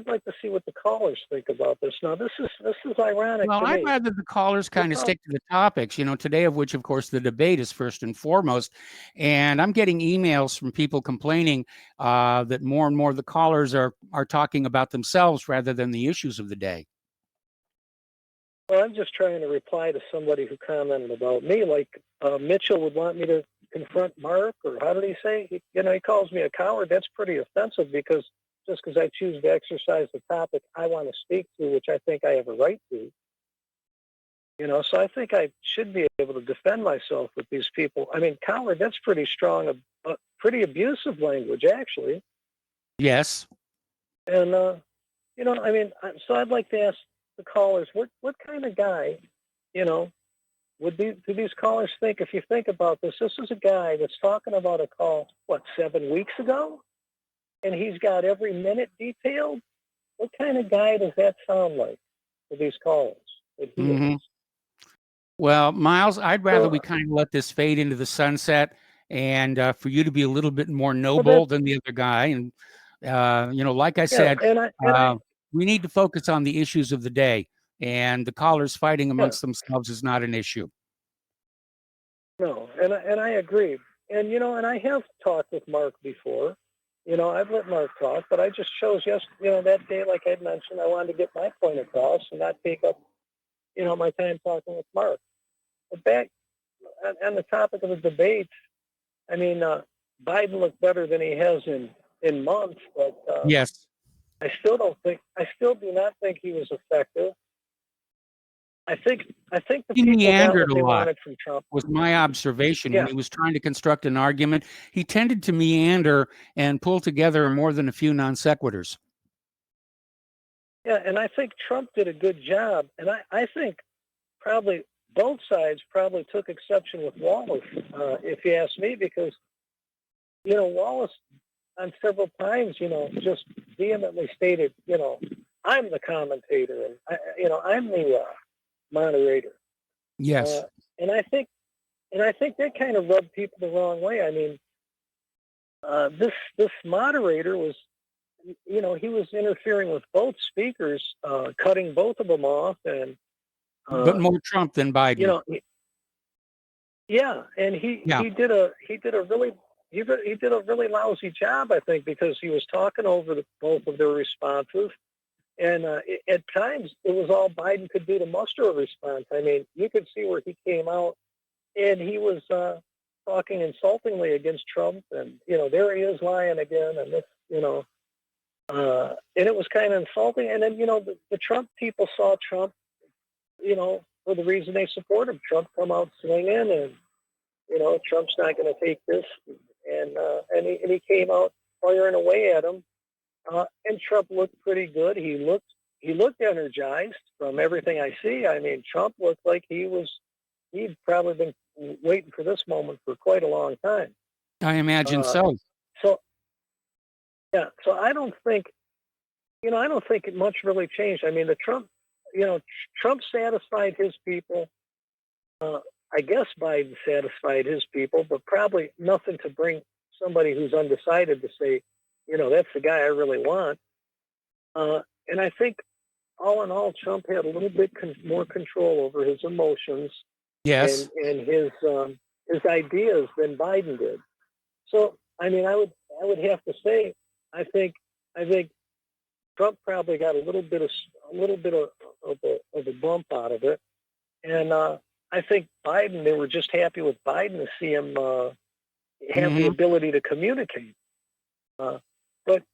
like to see what the callers think about this. Now, this is ironic Well, to I'd me. rather the callers kind of stick to the topics, today of which, of course, the debate is first and foremost. And I'm getting emails from people complaining that more and more the callers are talking about themselves rather than the issues of the day. Well, I'm just trying to reply to somebody who commented about me, like Mitchell would want me to confront Mark, or how did he say? He calls me a coward. That's pretty offensive because just because I choose to exercise the topic I want to speak to, which I think I have a right to. So I think I should be able to defend myself with these people. I mean, coward, that's pretty strong, pretty abusive language, actually. Yes. And, I mean, so I'd like to ask the callers, what kind of guy, do these callers think, if you think about this is a guy that's talking about a call, 7 weeks ago? And he's got every minute detailed? What kind of guy does that sound like to these callers? Mm-hmm. Well, Miles, I'd rather we kind of let this fade into the sunset and for you to be a little bit more noble than the other guy. And, like I said, we need to focus on the issues of the day, and the callers fighting amongst themselves is not an issue. No, and I agree. And, and I have talked with Mark before. I've let Mark talk, but I just chose that day, like I mentioned, I wanted to get my point across and not take up, my time talking with Mark. But back on the topic of the debate, I mean, Biden looked better than he has in months, but yes, I still do not think he was effective. I think the he people meandered got what they a lot. wanted from Trump. Was my observation when he was trying to construct an argument. He tended to meander and pull together more than a few non sequiturs. Yeah, and I think Trump did a good job, and I think probably both sides probably took exception with Wallace, if you ask me, because Wallace on several times, just vehemently stated, I'm the commentator and I'm the moderator. Yes. And I think that kind of rubbed people the wrong way. I mean, this moderator was, he was interfering with both speakers, cutting both of them off, and but more Trump than Biden. And he did a really lousy job, I think, because he was talking over both of their responses. And at times, it was all Biden could do to muster a response. I mean, you could see where he came out, and he was talking insultingly against Trump. And, there he is lying again. And this, and it was kind of insulting. And then, the Trump people saw Trump, for the reason they support him. Trump come out swinging, and, Trump's not going to take this. And he came out firing away at him. And Trump looked pretty good. He looked energized from everything I see. I mean, Trump looked like he'd probably been waiting for this moment for quite a long time. I imagine so. So I don't think much really changed. I mean, Trump satisfied his people. I guess Biden satisfied his people, but probably nothing to bring somebody who's undecided to say, that's the guy I really want. And I think all in all, Trump had a little bit more control over his emotions, yes, and his ideas than Biden did. So, I mean, I would have to say, I think Trump probably got a little bit of a bump out of it, and I think Biden, they were just happy with Biden to see him have the ability to communicate. But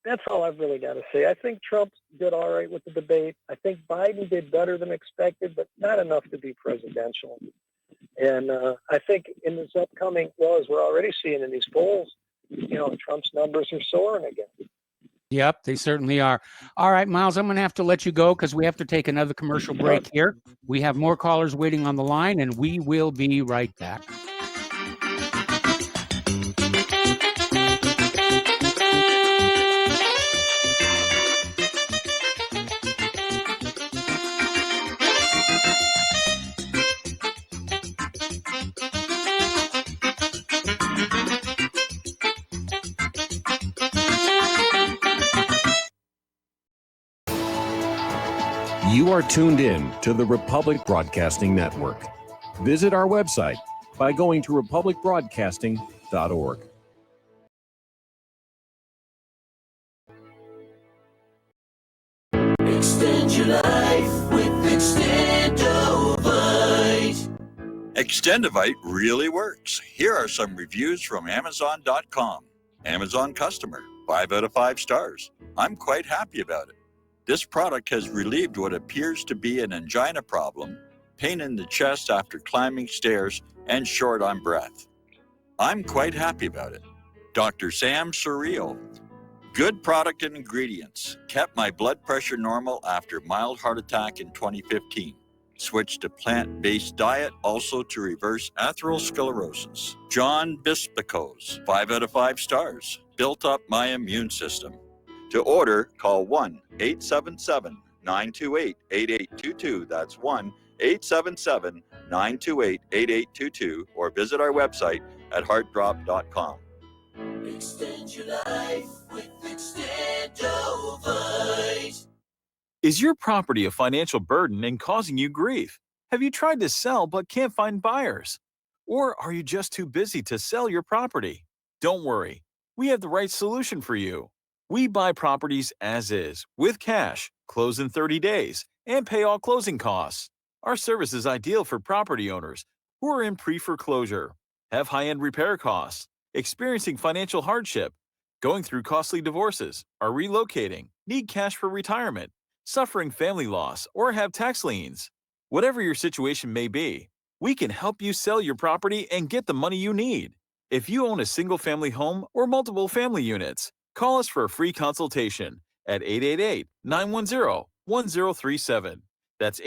that's all I've really got to say. I think Trump did all right with the debate. I think Biden did better than expected, but not enough to be presidential. And I think in this upcoming, as we're already seeing in these polls, Trump's numbers are soaring again. Yep, they certainly are. All right, Miles, I'm going to have to let you go because we have to take another commercial break here. We have more callers waiting on the line, and we will be right back. You are tuned in to the Republic Broadcasting Network. Visit our website by going to republicbroadcasting.org. Extend your life with Extendovite. Extendovite really works. Here are some reviews from Amazon.com. Amazon customer, 5 out of 5 stars. I'm quite happy about it. This product has relieved what appears to be an angina problem, pain in the chest after climbing stairs, and short on breath. I'm quite happy about it. Dr. Sam Surreal. Good product and ingredients. Kept my blood pressure normal after mild heart attack in 2015. Switched to plant-based diet also to reverse atherosclerosis. John Bispicos, 5 out of 5 stars. Built up my immune system. To order, call 1-877-928-8822. That's 1-877-928-8822 or visit our website at heartdrop.com. Extend your life with Extendovite. Is your property a financial burden and causing you grief? Have you tried to sell but can't find buyers? Or are you just too busy to sell your property? Don't worry, we have the right solution for you. We buy properties as is, with cash, close in 30 days, and pay all closing costs. Our service is ideal for property owners who are in pre-foreclosure, have high-end repair costs, experiencing financial hardship, going through costly divorces, are relocating, need cash for retirement, suffering family loss, or have tax liens. Whatever your situation may be, we can help you sell your property and get the money you need. If you own a single-family home or multiple family units, call us for a free consultation at 888-910-1037. That's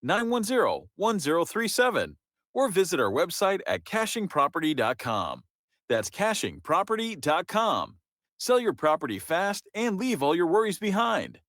888-910-1037. Or visit our website at cachingproperty.com. That's cachingproperty.com. Sell your property fast and leave all your worries behind.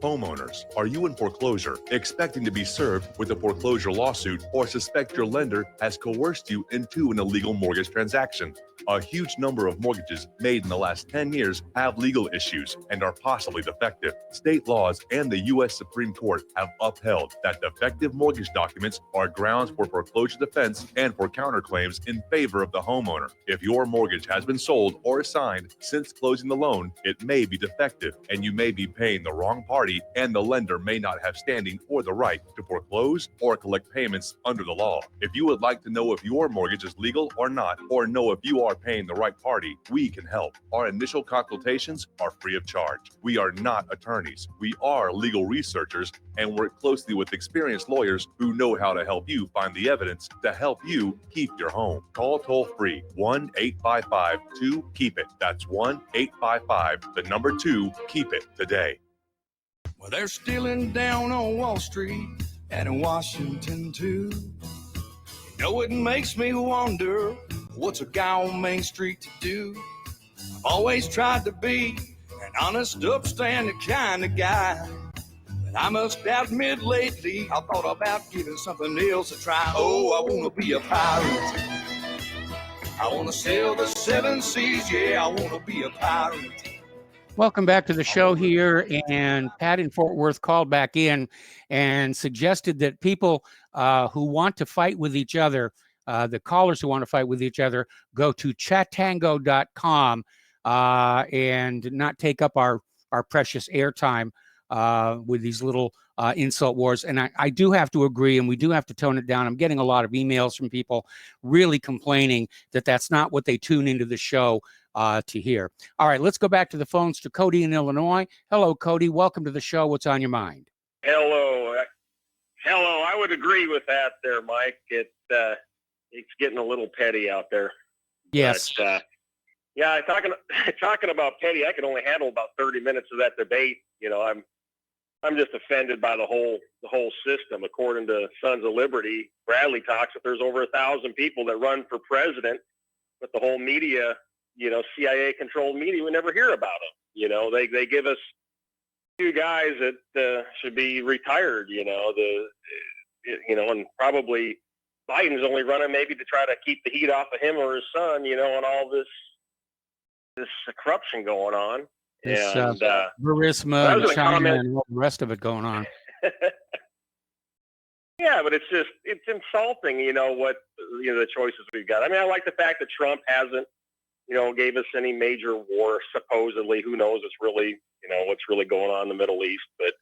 Homeowners, are you in foreclosure, expecting to be served with a foreclosure lawsuit, or suspect your lender has coerced you into an illegal mortgage transaction? A huge number of mortgages made in the last 10 years have legal issues and are possibly defective. State laws and the U.S. Supreme Court have upheld that defective mortgage documents are grounds for foreclosure defense and for counterclaims in favor of the homeowner. If your mortgage has been sold or assigned since closing the loan, it may be defective and you may be paying the wrong party, and the lender may not have standing or the right to foreclose or collect payments under the law. If you would like to know if your mortgage is legal or not, or know if you are paying the right party, we can help. Our initial consultations are free of charge. We are not attorneys. We are legal researchers and work closely with experienced lawyers who know how to help you find the evidence to help you keep your home. Call toll free 1-855-2-KEEP-IT. That's 1-855-2-KEEP-IT today. Well, they're stealing down on Wall Street and in Washington too. You know, it makes me wonder, what's a guy on Main Street to do? I've always tried to be an honest, upstanding kind of guy, but I must admit lately I thought about giving something else a try. Oh, I want to be a pirate. I want to sail the 7 seas. Yeah, I want to be a pirate. Welcome back to the show here. And Pat in Fort Worth called back in and suggested that people who want to fight with each other, the callers who want to fight with each other, go to chattango.com and not take up our precious airtime with these little insult wars. And I do have to agree, and we do have to tone it down. I'm getting a lot of emails from people really complaining that that's not what they tune into the show to hear. All right, let's go back to the phones to Cody in Illinois. Hello, Cody. Welcome to the show. What's on your mind? Hello. I would agree with that there, Mike. It's getting a little petty out there. Yes. But, Yeah, talking about petty, I can only handle about 30 minutes of that debate. You know, I'm just offended by the whole system. According to Sons of Liberty, Bradley talks that there's over 1,000 people that run for president, but the whole media, you know, CIA-controlled media, we never hear about them. You know, they give us two guys that should be retired. You know, and probably Biden's only running maybe to try to keep the heat off of him or his son. You know, and all this corruption going on. This and Burisma I and was gonna China comment- and all the rest of it going on. Yeah, but it's insulting, you know, the choices we've got. I mean, I like the fact that Trump hasn't, you know, gave us any major war, supposedly. Who knows what's really going on in the Middle East, but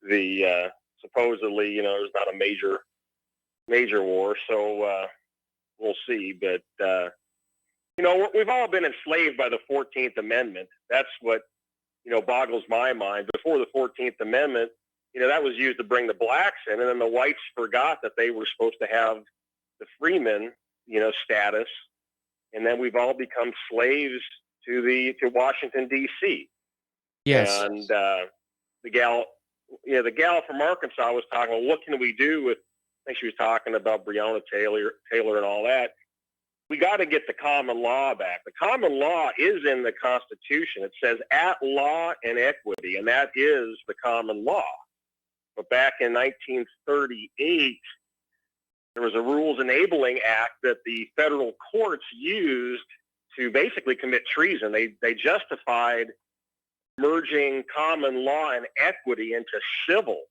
the supposedly, you know, there's not a major war, so we'll see. But you know, we've all been enslaved by the 14th Amendment. That's what, you know, boggles my mind. Before the 14th Amendment, you know, that was used to bring the blacks in, and then the whites forgot that they were supposed to have the freeman, you know, status, and then we've all become slaves to Washington D.C. Yes. And the gal from Arkansas was talking, well, what can we do with? I think she was talking about Breonna Taylor and all that. We got to get the common law back. The common law is in the Constitution. It says at law and equity, and that is the common law. But back in 1938, there was a Rules Enabling Act that the federal courts used to basically commit treason. They justified merging common law and equity into civil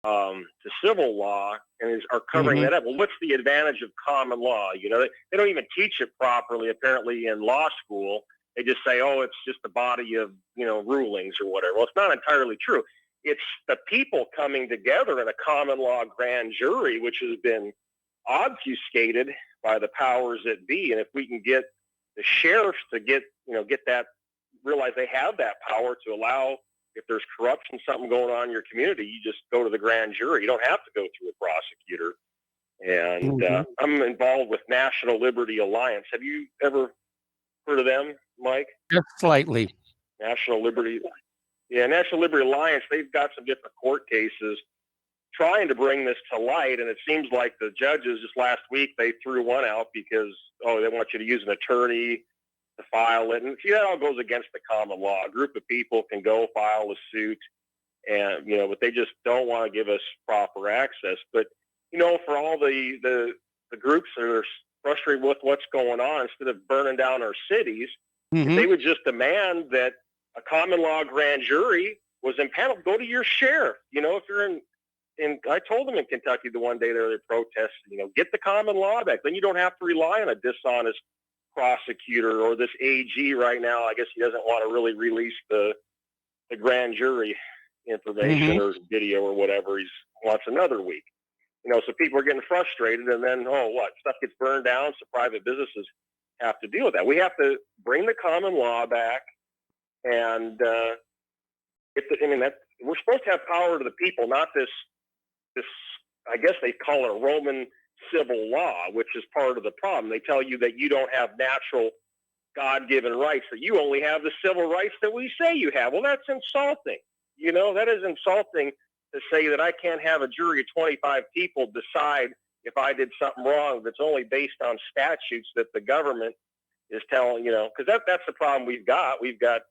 law, and are covering that up. Well, what's the advantage of common law? You know, they don't even teach it properly, apparently, in law school. They just say, oh, it's just a body of, you know, rulings or whatever. Well, it's not entirely true. It's the people coming together in a common law grand jury, which has been obfuscated by the powers that be. And if we can get the sheriffs to get that, realize they have that power to allow, if there's corruption, something going on in your community, you just go to the grand jury. You don't have to go through a prosecutor. And I'm involved with National Liberty Alliance. Have you ever heard of them, Mike? Just slightly. National Liberty Alliance, they've got some different court cases trying to bring this to light, and it seems like the judges just last week, they threw one out because, they want you to use an attorney to file it. And see, that all goes against the common law. A group of people can go file a suit, and, you know, but they just don't want to give us proper access. But, you know, for all the groups that are frustrated with what's going on, instead of burning down our cities, if they would just demand that a common law grand jury was impaneled, go to your sheriff. You know, if you're in I told them in Kentucky the one day there they protested, you know, get the common law back. Then you don't have to rely on a dishonest prosecutor or this AG right now. I guess he doesn't want to really release the grand jury information or video or whatever. He wants another week. You know, so people are getting frustrated, and then, stuff gets burned down, so private businesses have to deal with that. We have to bring the common law back, and we're supposed to have power to the people, not this, I guess they call it a Roman civil law, which is part of the problem. They tell you that you don't have natural God-given rights, that you only have the civil rights that we say you have. Well, that's insulting. You know, that is insulting to say that I can't have a jury of 25 people decide if I did something wrong that's only based on statutes that the government is telling, you know, because that's the problem we've got. We've got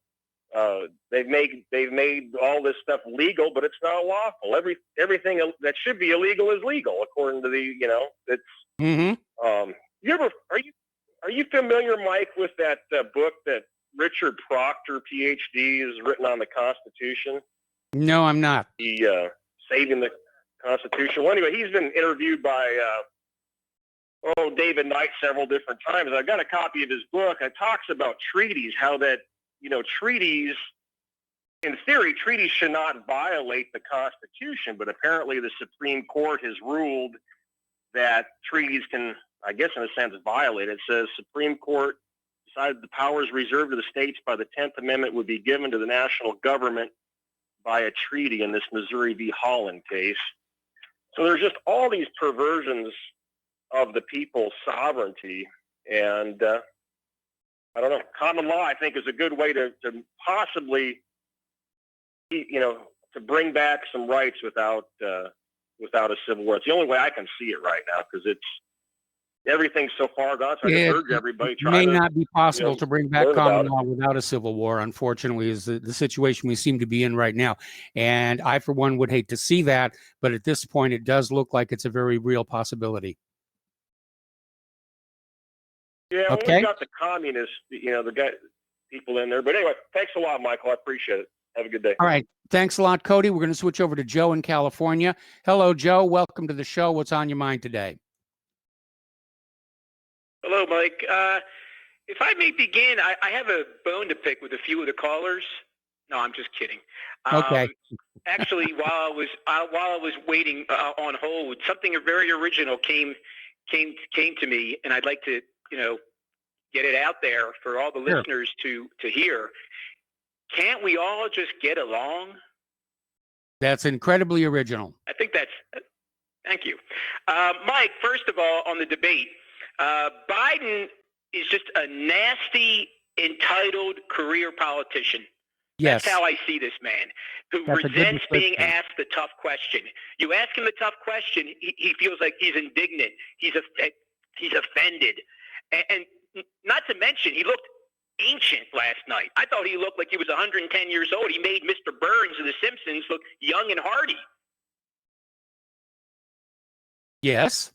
they've made all this stuff legal, but it's not lawful. Everything that should be illegal is legal, according to the, you know, it's. Are you familiar, Mike, with that book that Richard Proctor, PhD, has written on the Constitution? No, I'm not. The Saving the Constitution. Well, anyway, he's been interviewed by David Knight several different times. I've got a copy of his book. It talks about treaties, how that, you know, treaties, in theory, treaties should not violate the Constitution, but apparently the Supreme Court has ruled that treaties can, I guess in a sense, violate. It says Supreme Court decided the powers reserved to the states by the 10th Amendment would be given to the national government by a treaty in this Missouri v. Holland case. So there's just all these perversions of the people's sovereignty, and I don't know. Common law, I think, is a good way to possibly, to bring back some rights without a civil war. It's the only way I can see it right now, because everything's so far gone. So I It urge everybody may trying to not be possible to bring back learn about common it. law without a civil war, unfortunately, is the situation we seem to be in right now. And I, for one, would hate to see that. But at this point, it does look like it's a very real possibility. Yeah, well, Okay. we got the communists, people in there. But anyway, thanks a lot, Michael. I appreciate it. Have a good day. All right. Thanks a lot, Cody. We're going to switch over to Joe in California. Hello, Joe. Welcome to the show. What's on your mind today? Hello, Mike. If I may begin, I have a bone to pick with a few of the callers. No, I'm just kidding. Okay. Actually, while I was waiting on hold, something very original came to me, and I'd like to get it out there for all the Sure. listeners to hear. Can't we all just get along? That's incredibly original. I think that's. Thank you, Mike. First of all, on the debate, Biden is just a nasty, entitled career politician. Yes. That's how I see this man, who That's a good resents being description. asked the tough question. You ask him the tough question, he feels like he's indignant. He's offended, and not to mention, he looked ancient last night. I thought he looked like he was 110 years old. He made Mr. Burns of The Simpsons look young and hearty. Yes.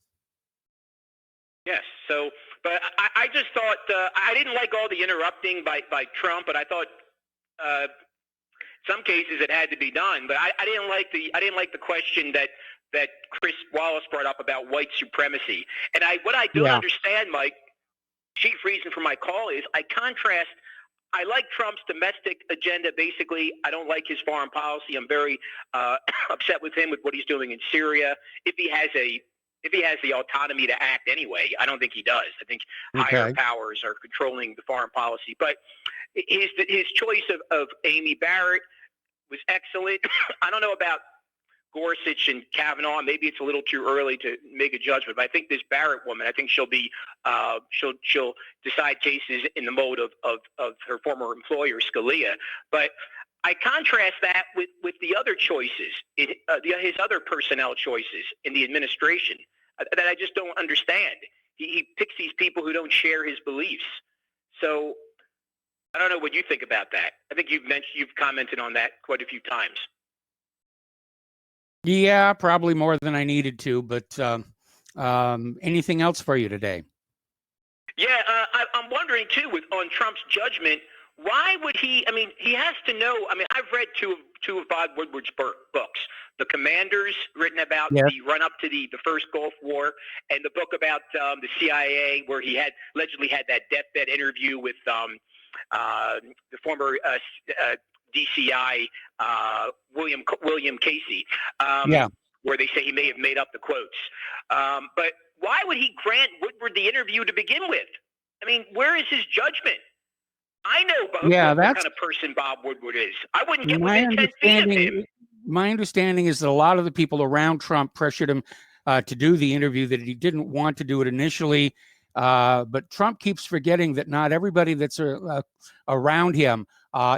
Yes. So, but I just thought I didn't like all the interrupting by Trump, but I thought some cases it had to be done. But I didn't like the question that Chris Wallace brought up about white supremacy. And what I don't understand, Mike, chief reason for my call is I like Trump's domestic agenda. Basically, I don't like his foreign policy. I'm very upset with him with what he's doing in Syria. If he has the autonomy to act anyway, I don't think he does. I think higher powers are controlling the foreign policy. But his choice of Amy Barrett was excellent. I don't know about Gorsuch and Kavanaugh. Maybe it's a little too early to make a judgment, but I think this Barrett woman, I think she'll she'll decide cases in the mode of her former employer Scalia. But I contrast that with the other choices, his other personnel choices in the administration that I just don't understand. He picks these people who don't share his beliefs. So I don't know what you think about that. I think you've commented on that quite a few times. Yeah, probably more than I needed to, but anything else for you today? Yeah, I'm wondering too, on Trump's judgment, why would he? I mean, he has to know. I mean, I've read two of Bob Woodward's books, The Commanders, written about the run up to the first Gulf War, and the book about the CIA, where he allegedly had that deathbed interview with the former DCI William Casey, where they say he may have made up the quotes. But why would he grant Woodward the interview to begin with? I mean, where is his judgment? I know what kind of person Bob Woodward is. I wouldn't get within 10 feet of him. My understanding is that a lot of the people around Trump pressured him to do the interview, that he didn't want to do it initially. But Trump keeps forgetting that not everybody that's around him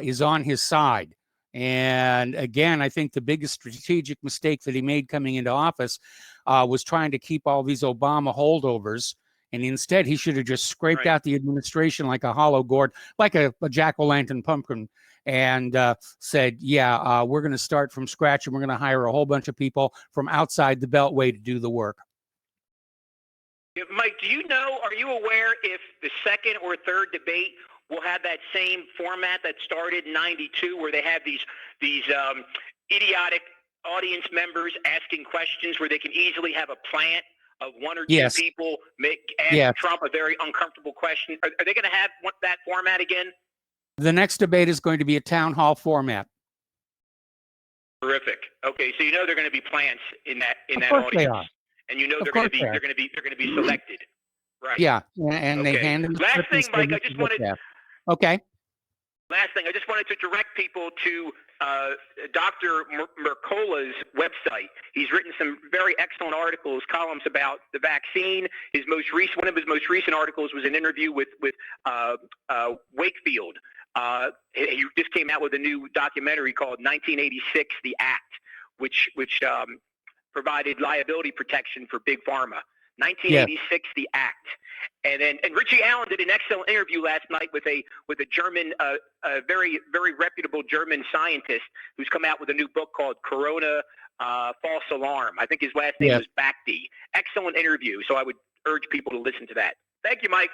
is on his side. And again, I think the biggest strategic mistake that he made coming into office was trying to keep all these Obama holdovers. And instead, he should have just scraped out the administration like a hollow gourd, like a jack-o'-lantern pumpkin, and said, we're going to start from scratch, and we're going to hire a whole bunch of people from outside the Beltway to do the work. Mike, are you aware if the second or third debate will have that same format that started in '92, where they have these idiotic audience members asking questions, where they can easily have a plant of one or two people ask Trump a very uncomfortable question? Are they going to have that format again? The next debate is going to be a town hall format. Terrific. Okay, so they're going to be plants in that course audience, they are. and they're going to be selected. Right. Yeah, and they hand them. Last thing, Mike, I just wanted Okay. Last thing, I just wanted to direct people to Dr. Mercola's website. He's written some very excellent articles, columns about the vaccine. One of his most recent articles was an interview with Wakefield. He just came out with a new documentary called 1986: The Act, which provided liability protection for big pharma. 1986: The Act. And Richie Allen did an excellent interview last night with a German, a very, very reputable German scientist who's come out with a new book called Corona False Alarm. I think his last name was Bakti. Excellent interview. So I would urge people to listen to that. Thank you, Mike.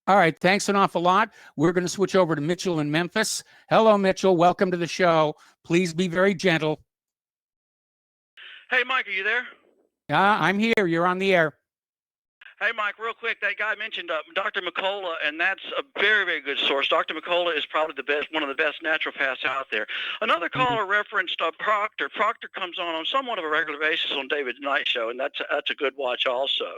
All right. Thanks an awful lot. We're going to switch over to Mitchell in Memphis. Hello, Mitchell. Welcome to the show. Please be very gentle. Hey, Mike, are you there? I'm here. You're on the air. Hey, Mike, real quick, that guy mentioned Dr. McCullough, and that's a very, very good source. Dr. McCullough is probably one of the best naturopaths out there. Another caller referenced Proctor. Proctor comes on somewhat of a regular basis on David Knight Show, and that's a good watch also.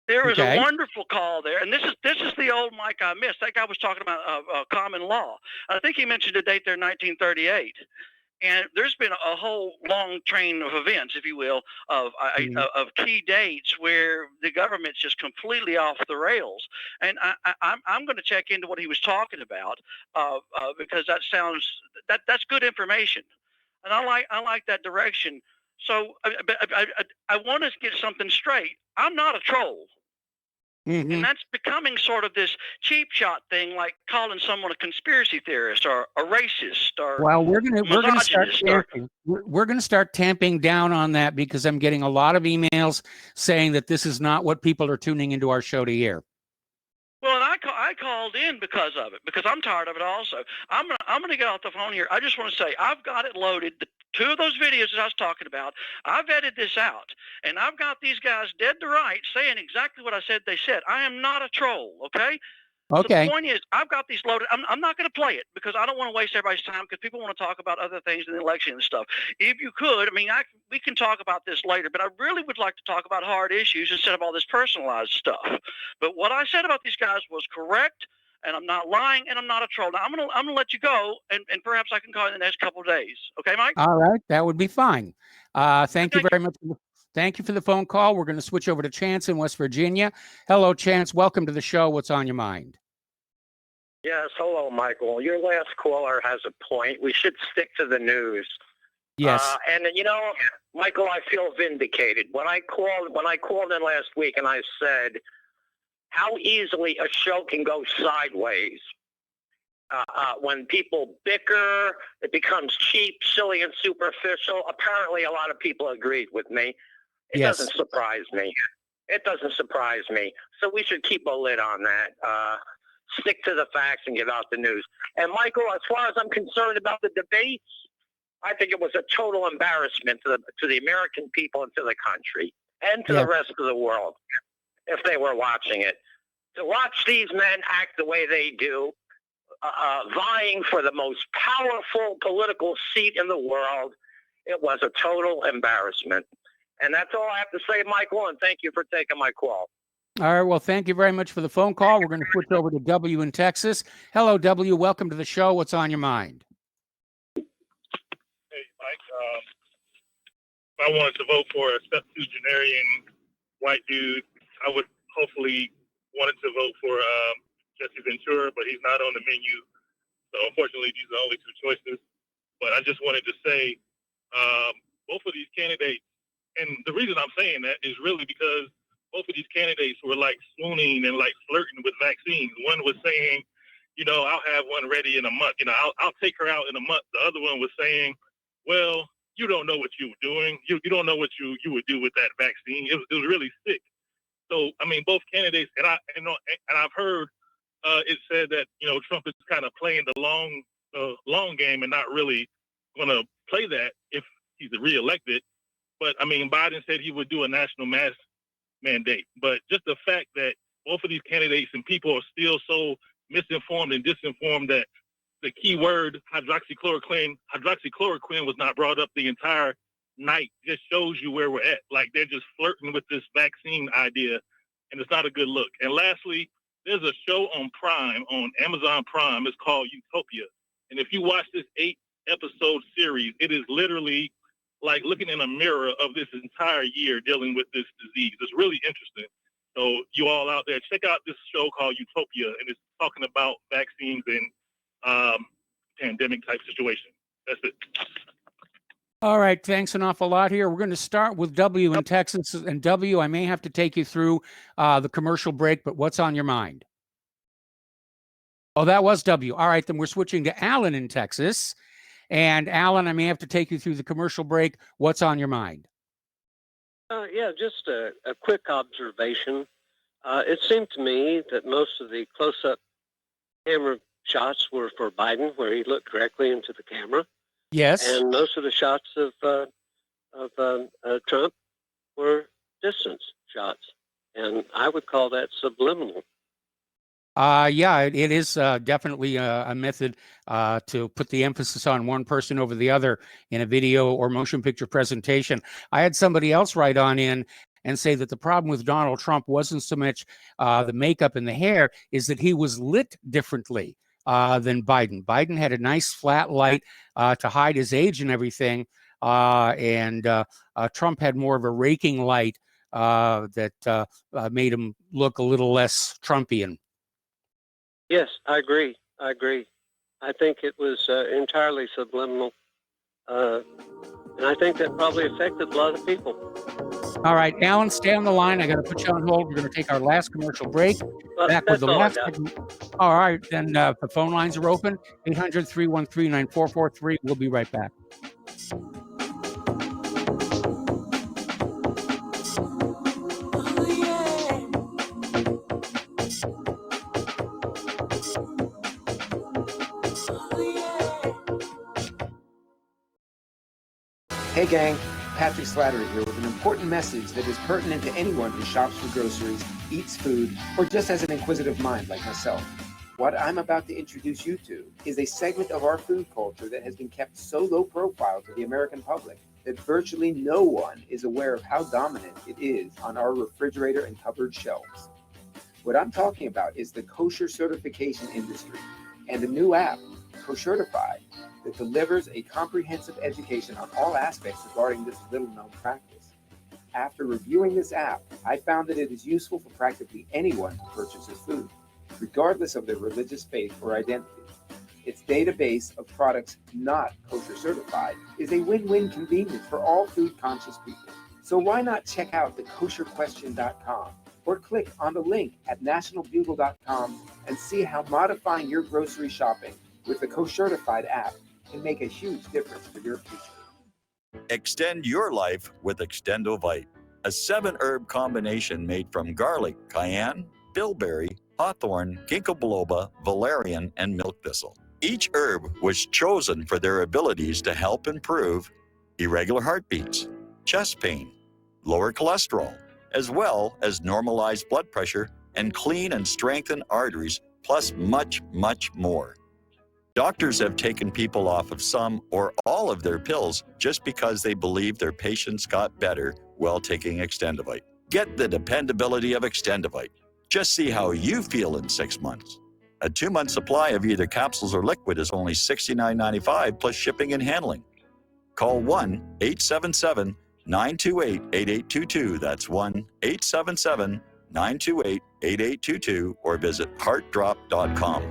There was a wonderful call there, and this is the old Mike I missed. That guy was talking about common law. I think he mentioned a date there, 1938. And there's been a whole long train of events, if you will, of key dates where the government's just completely off the rails. And I'm going to check into what he was talking about because that's good information, and I like that direction. So I want to get something straight. I'm not a troll. And that's becoming sort of this cheap shot thing, like calling someone a conspiracy theorist or a racist or we're going to start tamping down on that because I'm getting a lot of emails saying that this is not what people are tuning into our show to hear. Well, and I called in because of it, because I'm tired of it also. I'm gonna get off the phone here. I just want to say I've got it loaded. The two of those videos that I was talking about, I've edited this out, and I've got these guys dead to right saying exactly what I said they said. I am not a troll, okay? Okay. So the point is, I've got these loaded. I'm not going to play it because I don't want to waste everybody's time because people want to talk about other things in the election and stuff. If you could, we can talk about this later, but I really would like to talk about hard issues instead of all this personalized stuff. But what I said about these guys was correct, and I'm not lying, and I'm not a troll. Now, I'm gonna let you go, and perhaps I can call you in the next couple of days. Okay, Mike? All right. That would be fine. Thank you very much. Thank you for the phone call. We're going to switch over to Chance in West Virginia. Hello, Chance. Welcome to the show. What's on your mind? Yes, hello, Michael. Your last caller has a point. We should stick to the news. Yes. And Michael, I feel vindicated. When I called in last week and I said how easily a show can go sideways when people bicker, it becomes cheap, silly, and superficial. Apparently, a lot of people agreed with me. It doesn't surprise me. It doesn't surprise me. So we should keep a lid on that. Stick to the facts and give out the news. And Michael, as far as I'm concerned about the debates, I think it was a total embarrassment to the American people and to the country and to the rest of the world if they were watching it. To watch these men act the way they do, vying for the most powerful political seat in the world, it was a total embarrassment. And that's all I have to say, Michael, and thank you for taking my call. All right. Well, thank you very much for the phone call. We're going to switch over to W in Texas. Hello, W. Welcome to the show. What's on your mind? Hey, Mike. If I wanted to vote for a septuagenarian white dude, I would hopefully wanted to vote for Jesse Ventura, but he's not on the menu. So unfortunately, these are the only two choices. But I just wanted to say both of these candidates, and the reason I'm saying that is really because both of these candidates were like swooning and like flirting with vaccines. One was saying, I'll have one ready in a month. I'll take her out in a month. The other one was saying, well, you don't know what you were doing. You don't know what you would do with that vaccine. It was really sick. So, both candidates, and I've heard it said that, Trump is kind of playing the long game and not really going to play that if he's reelected. But, Biden said he would do a national mask mandate. But just the fact that both of these candidates and people are still so misinformed and disinformed that the key word hydroxychloroquine was not brought up the entire night just shows you where we're at. Like, they're just flirting with this vaccine idea, and it's not a good look. And lastly, there's a show on Amazon Prime. It's called Utopia. And if you watch this episode series. It is literally like looking in a mirror of this entire year dealing with this disease. It's really interesting. So you all out there, check out this show called Utopia, and it's talking about vaccines and pandemic type situation. That's it. All right, thanks an awful lot here. We're going to start with W in Texas. And W, I may have to take you through the commercial break, but what's on your mind? Oh, that was W. All right, then we're switching to Alan in Texas. And Alan, I may have to take you through the commercial break. What's on your mind? Yeah, just a quick observation. It seemed to me that most of the close-up camera shots were for Biden, where he looked directly into the camera. Yes. And most of the shots of Trump were distance shots, and I would call that subliminal. Yeah, it is definitely a method to put the emphasis on one person over the other in a video or motion picture presentation. I had somebody else write on in and say that the problem with Donald Trump wasn't so much the makeup and the hair, is that he was lit differently than Biden. Biden had a nice flat light to hide his age and everything, and Trump had more of a raking light that made him look a little less Trumpian. Yes, I agree. I think it was entirely subliminal, and I think that probably affected a lot of people. All right, Alan, stay on the line. I got to put you on hold. We're going to take our last commercial break. Back with the last. All right, then the phone lines are open. 800-313-9443. We'll be right back. Hey gang, Patrick Slattery here with an important message that is pertinent to anyone who shops for groceries, eats food, or just has an inquisitive mind like myself. What I'm about to introduce you to is a segment of our food culture that has been kept so low profile to the American public that virtually no one is aware of how dominant it is on our refrigerator and cupboard shelves. What I'm talking about is the kosher certification industry and a new app, Koshertified, that delivers a comprehensive education on all aspects regarding this little-known practice. After reviewing this app, I found that it is useful for practically anyone who purchases food, regardless of their religious faith or identity. Its database of products not kosher certified is a win-win convenience for all food-conscious people. So why not check out the kosherquestion.com or click on the link at nationalbugle.com and see how modifying your grocery shopping with the Koshertified app can make a huge difference for your future. Extend your life with Extendovite, a 7-herb combination made from garlic, cayenne, bilberry, hawthorn, ginkgo biloba, valerian, and milk thistle. Each herb was chosen for their abilities to help improve irregular heartbeats, chest pain, lower cholesterol, as well as normalize blood pressure and clean and strengthen arteries, plus much, much more. Doctors have taken people off of some or all of their pills just because they believe their patients got better while taking Extendovite. Get the dependability of Extendovite. Just see how you feel in 6 months. A 2-month supply of either capsules or liquid is only $69.95 plus shipping and handling. Call 1-877-928-8822. That's 1-877-928-8822 or visit heartdrop.com.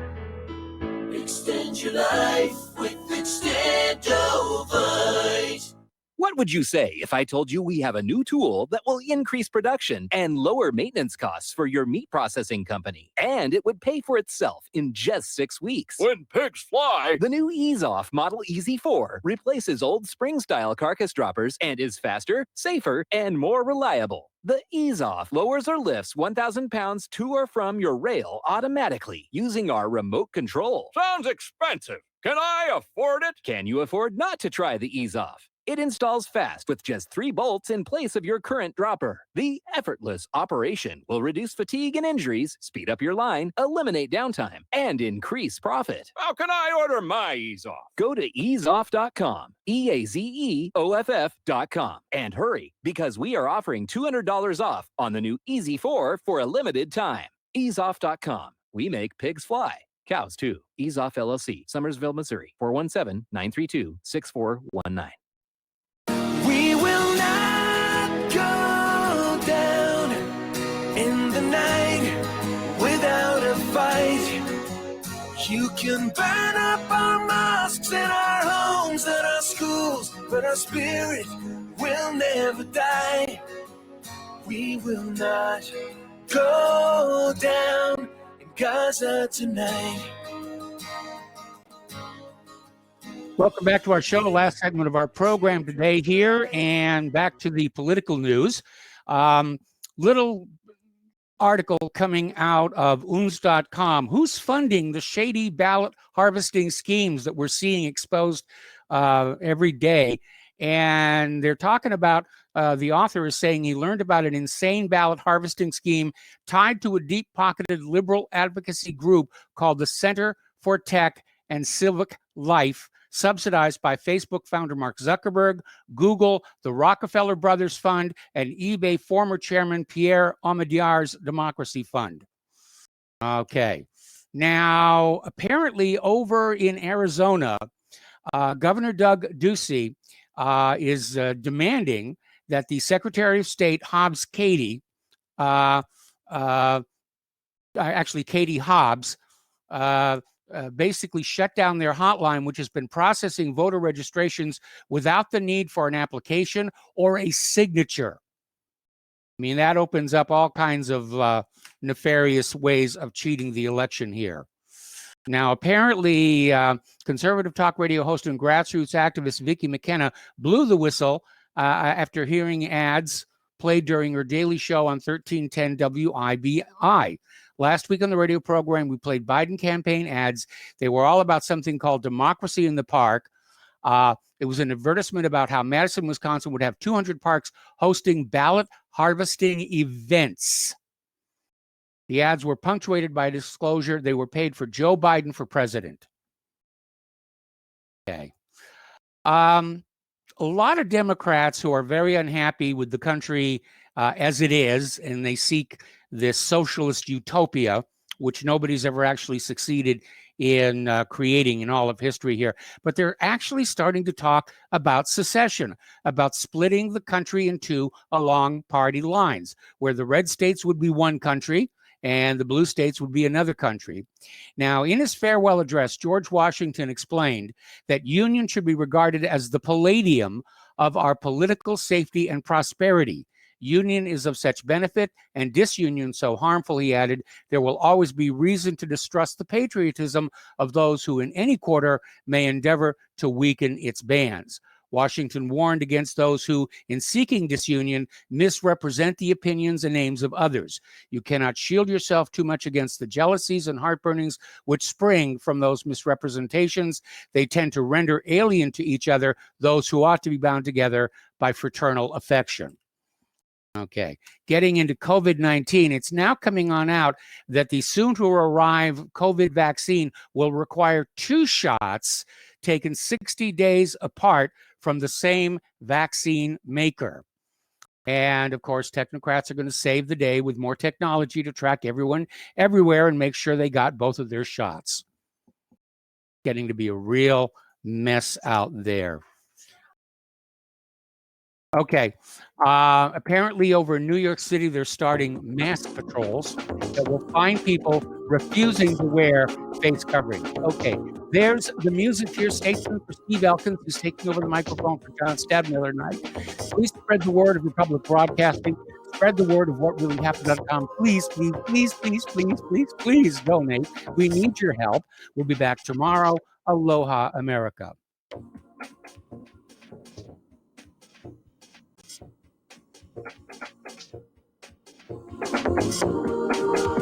Extend your life with Extendovite. What would you say if I told you we have a new tool that will increase production and lower maintenance costs for your meat processing company? And it would pay for itself in just 6 weeks. When pigs fly! The new Ease Off Model Easy 4 replaces old spring-style carcass droppers and is faster, safer, and more reliable. The Ease Off lowers or lifts 1,000 pounds to or from your rail automatically using our remote control. Sounds expensive. Can I afford it? Can you afford not to try the Ease Off? It installs fast with just 3 bolts in place of your current dropper. The effortless operation will reduce fatigue and injuries, speed up your line, eliminate downtime, and increase profit. How can I order my Ease Off? Go to easeoff.com, EAZEOFF.com, and hurry because we are offering $200 off on the new Easy 4 for a limited time. Easeoff.com. We make pigs fly. Cows, too. Ease Off LLC, Summersville, Missouri. 417-932-6419. We will not go down in the night without a fight. You can burn up our mosques and our homes and our schools, but our spirit will never die. We will not go down in Gaza tonight. Welcome back to our show, last segment of our program today here, and back to the political news. Little article coming out of UNS.com. Who's funding the shady ballot harvesting schemes that we're seeing exposed every day? And they're talking about, the author is saying he learned about an insane ballot harvesting scheme tied to a deep-pocketed liberal advocacy group called the Center for Tech and Civic Life, subsidized by Facebook founder Mark Zuckerberg, Google, the Rockefeller Brothers Fund, and eBay former chairman Pierre Omidyar's Democracy Fund. Okay. Now, apparently over in Arizona, Governor Doug Ducey is demanding that the Secretary of State, Hobbs Katie, Katie Hobbs, basically shut down their hotline, which has been processing voter registrations without the need for an application or a signature. I mean, that opens up all kinds of nefarious ways of cheating the election here. Now, apparently, conservative talk radio host and grassroots activist Vicki McKenna blew the whistle after hearing ads played during her daily show on 1310 WIBI. Last week on the radio program, we played Biden campaign ads. They were all about something called Democracy in the Park. It was an advertisement about how Madison, Wisconsin would have 200 parks hosting ballot harvesting events. The ads were punctuated by disclosure they were paid for Joe Biden for president. Okay. A lot of Democrats who are very unhappy with the country as it is, and they seek this socialist utopia, which nobody's ever actually succeeded in creating in all of history here. But they're actually starting to talk about secession, about splitting the country in two along party lines, where the red states would be one country and the blue states would be another country. Now, in his farewell address, George Washington explained that union should be regarded as the palladium of our political safety and prosperity. Union is of such benefit and disunion so harmful, he added, there will always be reason to distrust the patriotism of those who in any quarter may endeavor to weaken its bands. Washington warned against those who, in seeking disunion, misrepresent the opinions and aims of others. You cannot shield yourself too much against the jealousies and heartburnings which spring from those misrepresentations. They tend to render alien to each other those who ought to be bound together by fraternal affection. Okay, getting into COVID-19, it's now coming on out that the soon-to-arrive COVID vaccine will require 2 shots taken 60 days apart from the same vaccine maker. And, of course, technocrats are going to save the day with more technology to track everyone everywhere and make sure they got both of their shots. Getting to be a real mess out there. Okay. Apparently over in New York City, they're starting mass patrols that will find people refusing to wear face covering. Okay. There's the music here. Stay tuned for Steve Elkins, who's taking over the microphone for John Stadmiller tonight. Please spread the word of Republic Broadcasting. Spread the word of whatreallyhappened.com. Please, please, please, please, please, please, please donate. We need your help. We'll be back tomorrow. Aloha, America. Thank you.